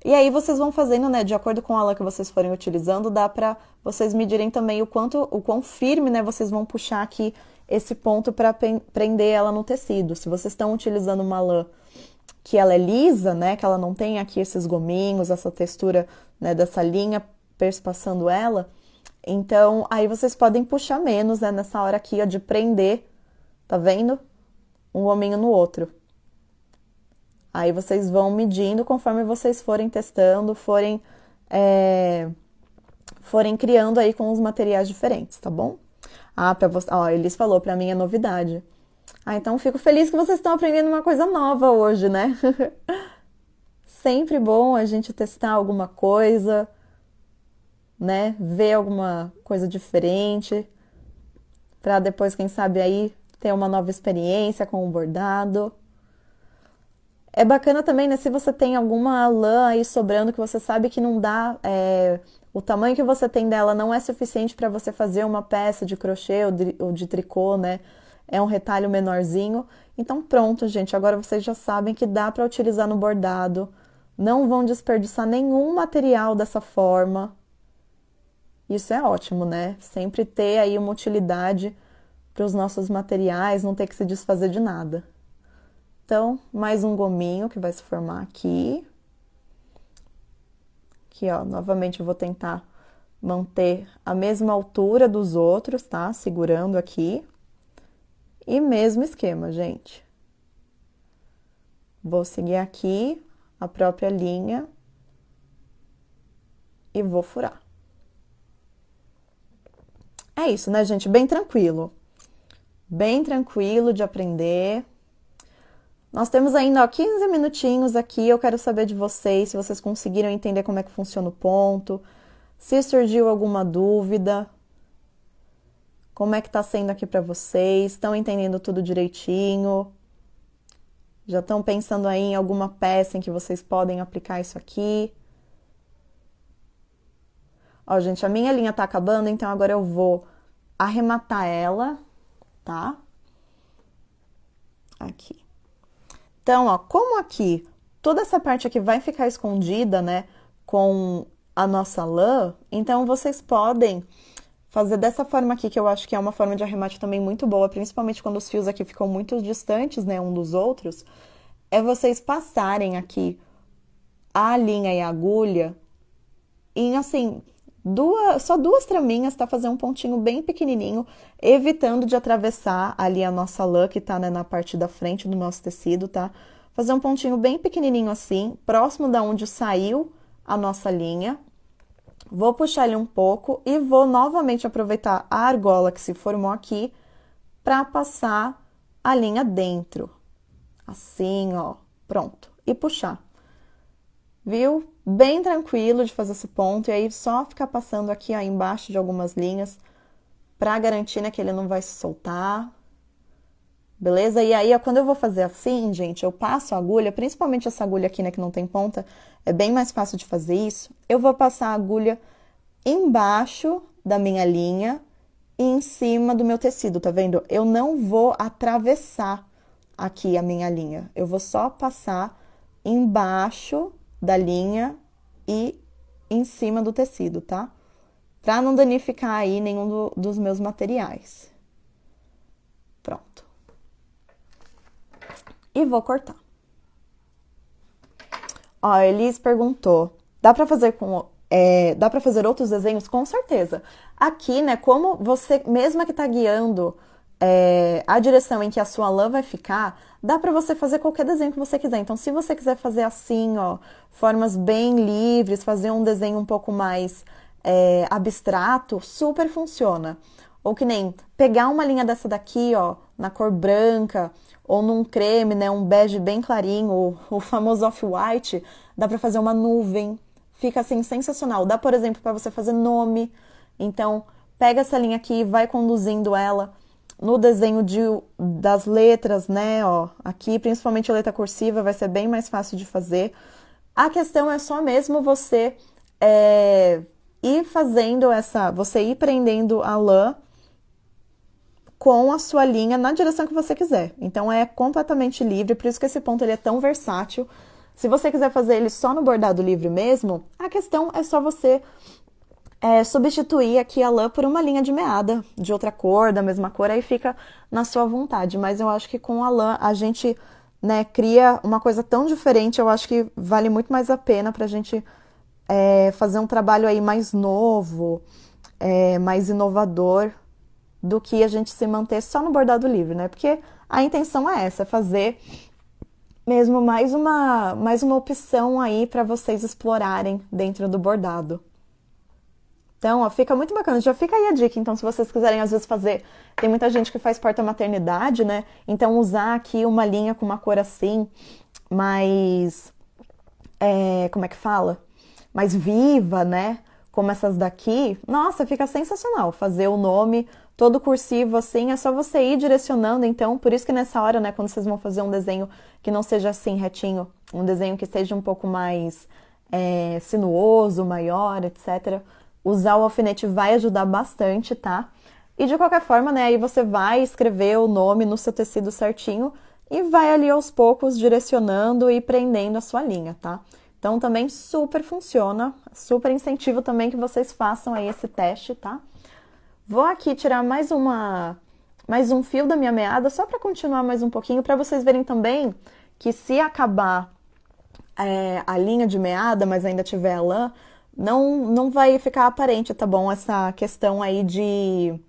E aí vocês vão fazendo, né, de acordo com a lã que vocês forem utilizando, dá pra vocês medirem também o quão firme, né, vocês vão puxar aqui esse ponto pra prender ela no tecido. Se vocês estão utilizando uma lã que ela é lisa, né, que ela não tem aqui esses gominhos, essa textura, né, dessa linha perspassando ela, então, aí vocês podem puxar menos, né, nessa hora aqui, ó, de prender, tá vendo? Um gominho no outro. Aí vocês vão medindo conforme vocês forem testando, forem criando aí com os materiais diferentes, tá bom? Ah, pra você, ó, Elis falou, pra mim é novidade. Ah, então fico feliz que vocês estão aprendendo uma coisa nova hoje, né? Sempre bom a gente testar alguma coisa, né? Ver alguma coisa diferente, para depois, quem sabe, aí ter uma nova experiência com o bordado. É bacana também, né? Se você tem alguma lã aí sobrando que você sabe que não dá, o tamanho que você tem dela não é suficiente para você fazer uma peça de crochê ou de tricô, né? É um retalho menorzinho. Então, pronto, gente. Agora vocês já sabem que dá para utilizar no bordado. Não vão desperdiçar nenhum material dessa forma. Isso é ótimo, né? Sempre ter aí uma utilidade para os nossos materiais, não ter que se desfazer de nada. Então, mais um gominho que vai se formar aqui. Aqui, ó, novamente eu vou tentar manter a mesma altura dos outros, tá? Segurando aqui. E mesmo esquema, gente. Vou seguir aqui a própria linha e vou furar. É isso, né, gente? Bem tranquilo. Bem tranquilo de aprender. Nós temos ainda, ó, 15 minutinhos aqui. Eu quero saber de vocês, se vocês conseguiram entender como é que funciona o ponto, se surgiu alguma dúvida, como é que tá sendo aqui para vocês? Estão entendendo tudo direitinho? Já estão pensando aí em alguma peça em que vocês podem aplicar isso aqui? Ó, gente, a minha linha tá acabando, então agora eu vou arrematar ela, tá? Aqui. Então, ó, como aqui toda essa parte aqui vai ficar escondida, né, com a nossa lã, então vocês podem fazer dessa forma aqui, que eu acho que é uma forma de arremate também muito boa, principalmente quando os fios aqui ficam muito distantes, né, um dos outros, é vocês passarem aqui a linha e a agulha em, assim, só duas traminhas, tá? Fazer um pontinho bem pequenininho, evitando de atravessar ali a nossa lã, que tá, né, na parte da frente do nosso tecido, tá? Fazer um pontinho bem pequenininho assim, próximo da onde saiu a nossa linha. Vou puxar ele um pouco e vou novamente aproveitar a argola que se formou aqui para passar a linha dentro. Assim, ó, pronto. E puxar. Viu? Bem tranquilo de fazer esse ponto. E aí, só ficar passando aqui, ó, embaixo de algumas linhas para garantir, né, que ele não vai se soltar. Beleza? E aí, ó, quando eu vou fazer assim, gente, eu passo a agulha, principalmente essa agulha aqui, né, que não tem ponta, é bem mais fácil de fazer isso. Eu vou passar a agulha embaixo da minha linha e em cima do meu tecido, tá vendo? Eu não vou atravessar aqui a minha linha. Eu vou só passar embaixo da linha e em cima do tecido, tá? Pra não danificar aí nenhum dos meus materiais. Pronto. E vou cortar. Ó, a Elis perguntou, dá pra fazer outros desenhos? Com certeza. Aqui, né, como você, mesma que tá guiando a direção em que a sua lã vai ficar, dá pra você fazer qualquer desenho que você quiser. Então, se você quiser fazer assim, ó, formas bem livres, fazer um desenho um pouco mais abstrato, super funciona. Ou que nem pegar uma linha dessa daqui, ó, na cor branca, ou num creme, né, um bege bem clarinho, o famoso off-white, dá pra fazer uma nuvem. Fica assim sensacional. Dá, por exemplo, para você fazer nome. Então, pega essa linha aqui e vai conduzindo ela no desenho das letras, né, ó, aqui, principalmente a letra cursiva, vai ser bem mais fácil de fazer. A questão é só mesmo você ir fazendo você ir prendendo a lã com a sua linha na direção que você quiser. Então, é completamente livre, por isso que esse ponto ele é tão versátil. Se você quiser fazer ele só no bordado livre mesmo, a questão é só você substituir aqui a lã por uma linha de meada, de outra cor, da mesma cor, aí fica na sua vontade. Mas eu acho que com a lã a gente, né, cria uma coisa tão diferente, eu acho que vale muito mais a pena pra gente fazer um trabalho aí mais novo, mais inovador, do que a gente se manter só no bordado livre, né? Porque a intenção é essa, fazer mesmo mais uma opção aí para vocês explorarem dentro do bordado. Então, ó, fica muito bacana. Já fica aí a dica, então, se vocês quiserem às vezes fazer, tem muita gente que faz porta-maternidade, né? Então, usar aqui uma linha com uma cor assim, mais, como é que fala? Mais viva, né? Como essas daqui, nossa, fica sensacional. Fazer o nome todo cursivo assim, é só você ir direcionando, então, por isso que nessa hora, né, quando vocês vão fazer um desenho que não seja assim retinho, um desenho que seja um pouco mais sinuoso, maior, etc., usar o alfinete vai ajudar bastante, tá? E de qualquer forma, né, aí você vai escrever o nome no seu tecido certinho e vai ali aos poucos direcionando e prendendo a sua linha, tá? Então, também super funciona, super incentivo também que vocês façam aí esse teste, tá? Vou aqui tirar mais um fio da minha meada, só para continuar mais um pouquinho, para vocês verem também que se acabar a linha de meada, mas ainda tiver a lã, não vai ficar aparente, tá bom? Essa questão aí de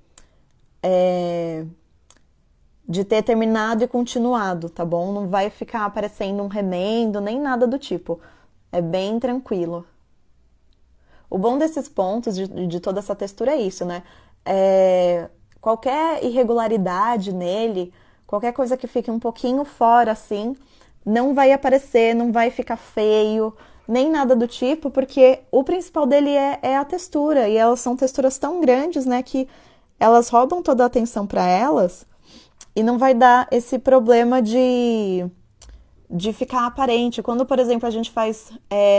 ter terminado e continuado, tá bom? Não vai ficar aparecendo um remendo, nem nada do tipo. É bem tranquilo. O bom desses pontos, de toda essa textura é isso, né? É, qualquer irregularidade nele, qualquer coisa que fique um pouquinho fora assim, não vai aparecer, não vai ficar feio, nem nada do tipo, porque o principal dele é a textura, e elas são texturas tão grandes, né, que elas roubam toda a atenção para elas e não vai dar esse problema de ficar aparente. Quando, por exemplo, a gente faz,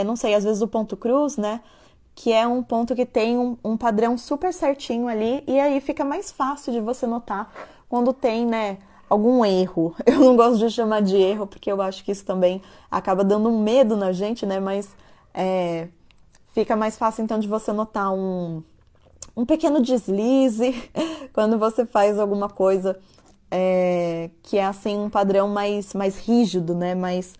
não sei, às vezes o ponto cruz, né? Que é um ponto que tem um padrão super certinho ali, e aí fica mais fácil de você notar quando tem, né, algum erro. Eu não gosto de chamar de erro, porque eu acho que isso também acaba dando um medo na gente, né? Mas é, fica mais fácil então de você notar um pequeno deslize quando você faz alguma coisa que é assim um padrão mais rígido, né? Mais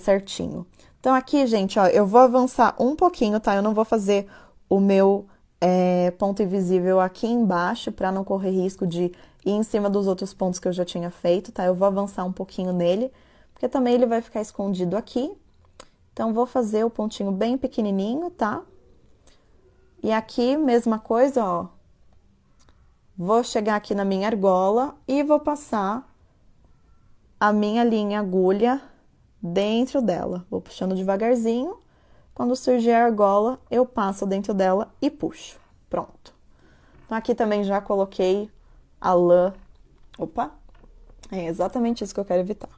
certinho. Então aqui, gente, ó, eu vou avançar um pouquinho, tá? Eu não vou fazer o meu ponto invisível aqui embaixo para não correr risco de ir em cima dos outros pontos que eu já tinha feito, tá? Eu vou avançar um pouquinho nele, porque também ele vai ficar escondido aqui. Então vou fazer o pontinho bem pequenininho, tá? E aqui, mesma coisa, ó. Vou chegar aqui na minha argola e vou passar a minha linha agulha dentro dela. Vou puxando devagarzinho. Quando surgir a argola, eu passo dentro dela e puxo. Pronto. Então, aqui também já coloquei a lã. Opa! É exatamente isso que eu quero evitar.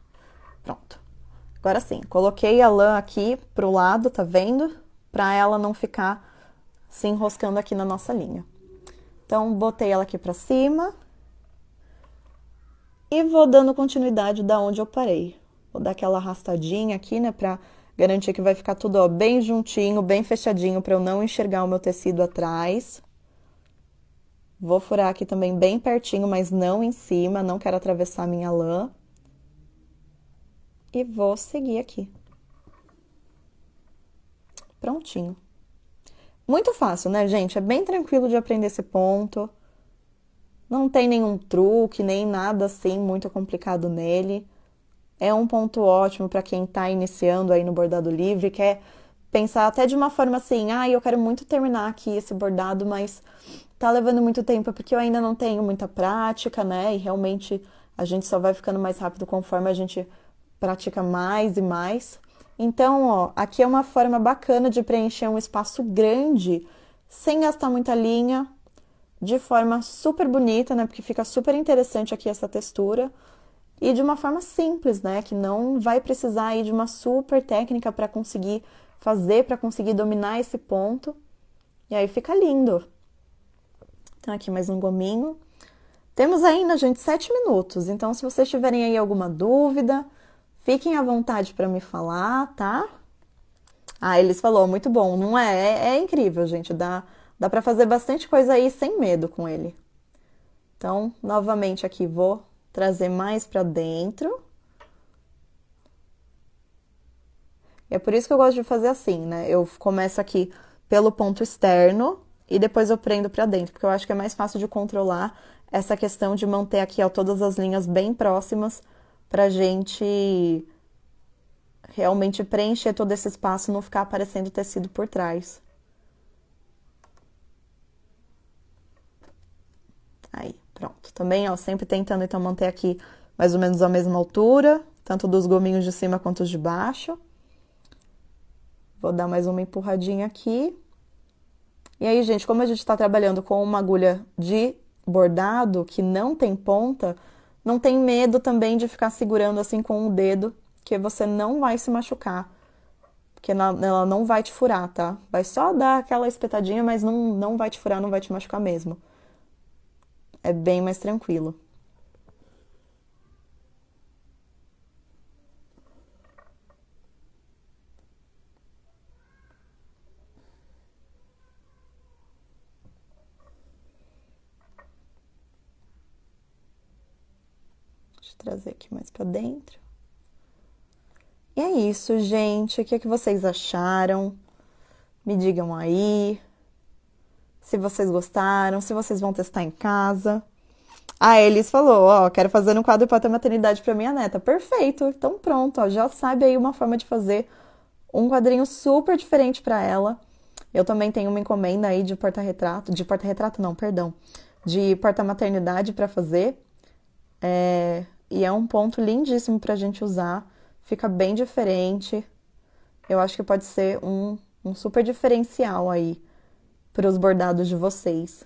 Pronto. Agora sim, coloquei a lã aqui pro lado, tá vendo? Pra ela não ficar se enroscando aqui na nossa linha. Então, botei ela aqui pra cima e vou dando continuidade da onde eu parei. Vou dar aquela arrastadinha aqui, né, pra garantir que vai ficar tudo, ó, bem juntinho, bem fechadinho, pra eu não enxergar o meu tecido atrás. Vou furar aqui também bem pertinho, mas não em cima, não quero atravessar a minha lã. E vou seguir aqui. Prontinho. Muito fácil, né, gente? É bem tranquilo de aprender esse ponto. Não tem nenhum truque, nem nada assim muito complicado nele. É um ponto ótimo para quem está iniciando aí no bordado livre, quer pensar até de uma forma assim, eu quero muito terminar aqui esse bordado, mas tá levando muito tempo porque eu ainda não tenho muita prática, né? E realmente a gente só vai ficando mais rápido conforme a gente pratica mais e mais. Então, ó, aqui é uma forma bacana de preencher um espaço grande sem gastar muita linha, de forma super bonita, né? Porque fica super interessante aqui essa textura. E de uma forma simples, né? Que não vai precisar aí de uma super técnica para conseguir fazer, para conseguir dominar esse ponto. E aí fica lindo. Então, aqui mais um gominho. Temos ainda, gente, 7 minutos. Então, se vocês tiverem aí alguma dúvida, fiquem à vontade para me falar, tá? Ah, eles falou, muito bom, não é? É incrível, gente. Dá para fazer bastante coisa aí sem medo com ele. Então, novamente aqui vou trazer mais para dentro. E é por isso que eu gosto de fazer assim, né? Eu começo aqui pelo ponto externo e depois eu prendo para dentro, porque eu acho que é mais fácil de controlar essa questão de manter aqui, ó, todas as linhas bem próximas pra gente realmente preencher todo esse espaço e não ficar aparecendo tecido por trás. Aí, pronto. Também, ó, sempre tentando então manter aqui mais ou menos a mesma altura, tanto dos gominhos de cima quanto os de baixo. Vou dar mais uma empurradinha aqui. E aí, gente, como a gente está trabalhando com uma agulha de bordado que não tem ponta, não tem medo também de ficar segurando assim com o dedo, que você não vai se machucar. Porque ela não vai te furar, tá? Vai só dar aquela espetadinha, mas não vai te furar, não vai te machucar mesmo. É bem mais tranquilo. Deixa eu trazer aqui mais pra dentro. E é isso, gente. O que é que vocês acharam? Me digam aí se vocês gostaram, se vocês vão testar em casa. A Elis falou, ó, quero fazer um quadro para ter maternidade para minha neta. Perfeito, então pronto, ó, já sabe aí uma forma de fazer um quadrinho super diferente para ela. Eu também tenho uma encomenda aí de porta-retrato não, perdão, de porta-maternidade para fazer. E é um ponto lindíssimo pra gente usar, fica bem diferente. Eu acho que pode ser um super diferencial aí para os bordados de vocês.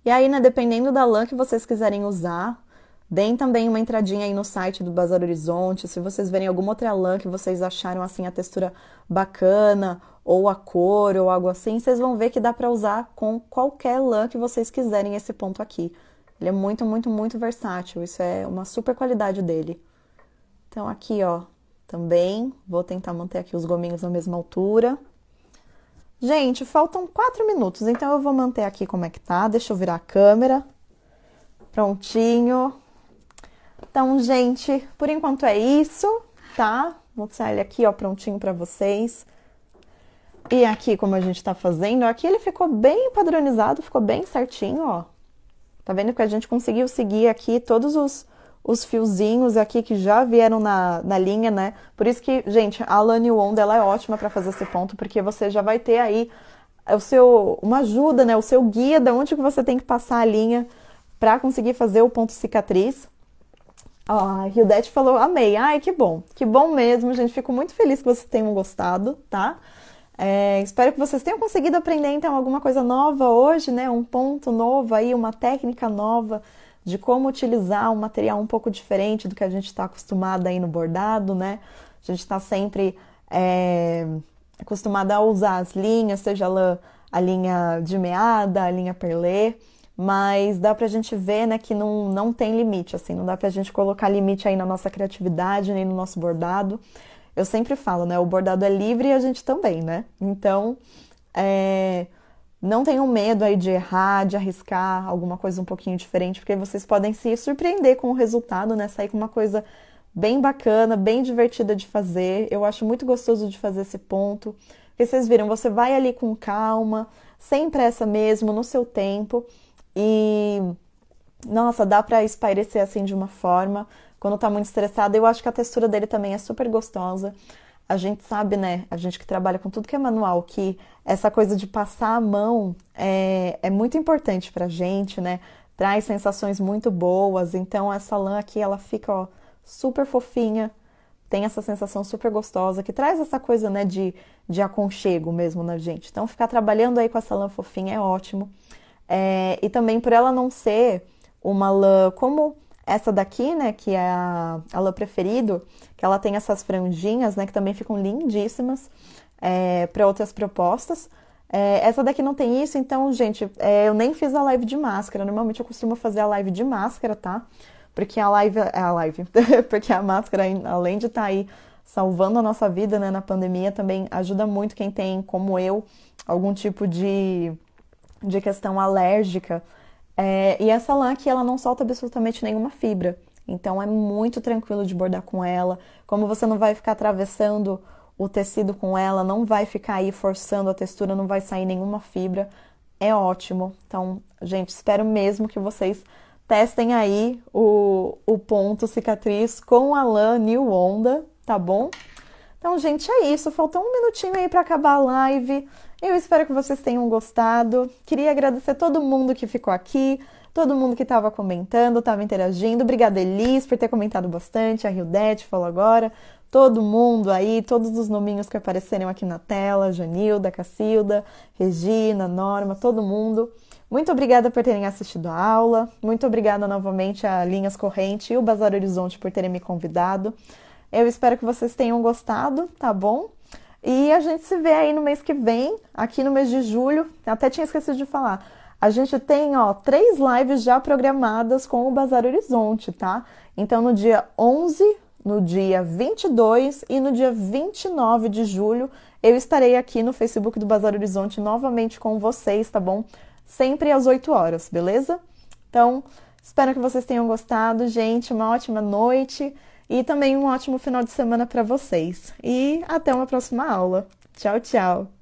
E aí, né, dependendo da lã que vocês quiserem usar, deem também uma entradinha aí no site do Bazar Horizonte. Se vocês verem alguma outra lã que vocês acharam assim a textura bacana, ou a cor, ou algo assim, vocês vão ver que dá pra usar com qualquer lã que vocês quiserem esse ponto aqui. Ele é muito, muito, muito versátil. Isso é uma super qualidade dele. Então aqui, ó, também vou tentar manter aqui os gominhos na mesma altura. Gente, faltam 4 minutos, então eu vou manter aqui como é que tá. Deixa eu virar a câmera. Prontinho. Então, gente, por enquanto é isso, tá? Vou mostrar ele aqui, ó, prontinho pra vocês. E aqui, como a gente tá fazendo, aqui ele ficou bem padronizado, ficou bem certinho, ó. Tá vendo que a gente conseguiu seguir aqui todos os fiozinhos aqui que já vieram na linha, né? Por isso que, gente, a lã New Onda, ela é ótima pra fazer esse ponto, porque você já vai ter aí uma ajuda, né? O seu guia de onde que você tem que passar a linha pra conseguir fazer o ponto cicatriz. Ó, a Hildete falou, amei. Ai, que bom mesmo, gente. Fico muito feliz que vocês tenham gostado, tá? Espero que vocês tenham conseguido aprender, então, alguma coisa nova hoje, né? Um ponto novo aí, uma técnica nova de como utilizar um material um pouco diferente do que a gente está acostumado aí no bordado, né? A gente está sempre acostumada a usar as linhas, seja a linha de meada, a linha perlê, mas dá pra gente ver, né, que não tem limite, assim, não dá pra gente colocar limite aí na nossa criatividade, nem no nosso bordado. Eu sempre falo, né, o bordado é livre e a gente também, né? Então, não tenham medo aí de errar, de arriscar alguma coisa um pouquinho diferente, porque vocês podem se surpreender com o resultado, né? Sair com uma coisa bem bacana, bem divertida de fazer. Eu acho muito gostoso de fazer esse ponto. Porque vocês viram, você vai ali com calma, sem pressa mesmo, no seu tempo. E, nossa, dá pra espairecer assim de uma forma. Quando tá muito estressada, eu acho que a textura dele também é super gostosa. A gente sabe, né, a gente que trabalha com tudo que é manual, que essa coisa de passar a mão é muito importante pra gente, né? Traz sensações muito boas. Então, essa lã aqui, ela fica, ó, super fofinha, tem essa sensação super gostosa, que traz essa coisa, né, de aconchego mesmo na gente. Então, ficar trabalhando aí com essa lã fofinha é ótimo. E também por ela não ser uma lã como essa daqui, né, que é a lã preferido, que ela tem essas franjinhas, né, que também ficam lindíssimas para outras propostas. Essa daqui não tem isso, então, gente, eu nem fiz a live de máscara. Normalmente eu costumo fazer a live de máscara, tá? Porque porque a máscara, além de estar aí salvando a nossa vida, né, na pandemia, também ajuda muito quem tem, como eu, algum tipo de questão alérgica. E essa lã aqui, ela não solta absolutamente nenhuma fibra. Então, é muito tranquilo de bordar com ela. Como você não vai ficar atravessando o tecido com ela, não vai ficar aí forçando a textura, não vai sair nenhuma fibra. É ótimo. Então, gente, espero mesmo que vocês testem aí o ponto cicatriz com a lã New Onda, tá bom? Então, gente, é isso. Faltou um minutinho aí para acabar a live. Eu espero que vocês tenham gostado. Queria agradecer todo mundo que ficou aqui, todo mundo que estava comentando, estava interagindo. Obrigada, Elis, por ter comentado bastante. A Hildete falou agora. Todo mundo aí, todos os nominhos que apareceram aqui na tela. Janilda, Cacilda, Regina, Norma, todo mundo. Muito obrigada por terem assistido a aula. Muito obrigada novamente a Linhas Corrente e o Bazar Horizonte por terem me convidado. Eu espero que vocês tenham gostado, tá bom? E a gente se vê aí no mês que vem, aqui no mês de julho. Até tinha esquecido de falar. A gente tem, ó, 3 lives já programadas com o Bazar Horizonte, tá? Então, no dia 11, no dia 22 e no dia 29 de julho, eu estarei aqui no Facebook do Bazar Horizonte novamente com vocês, tá bom? Sempre às 8 horas, beleza? Então, espero que vocês tenham gostado, gente. Uma ótima noite. E também um ótimo final de semana para vocês. E até uma próxima aula. Tchau, tchau!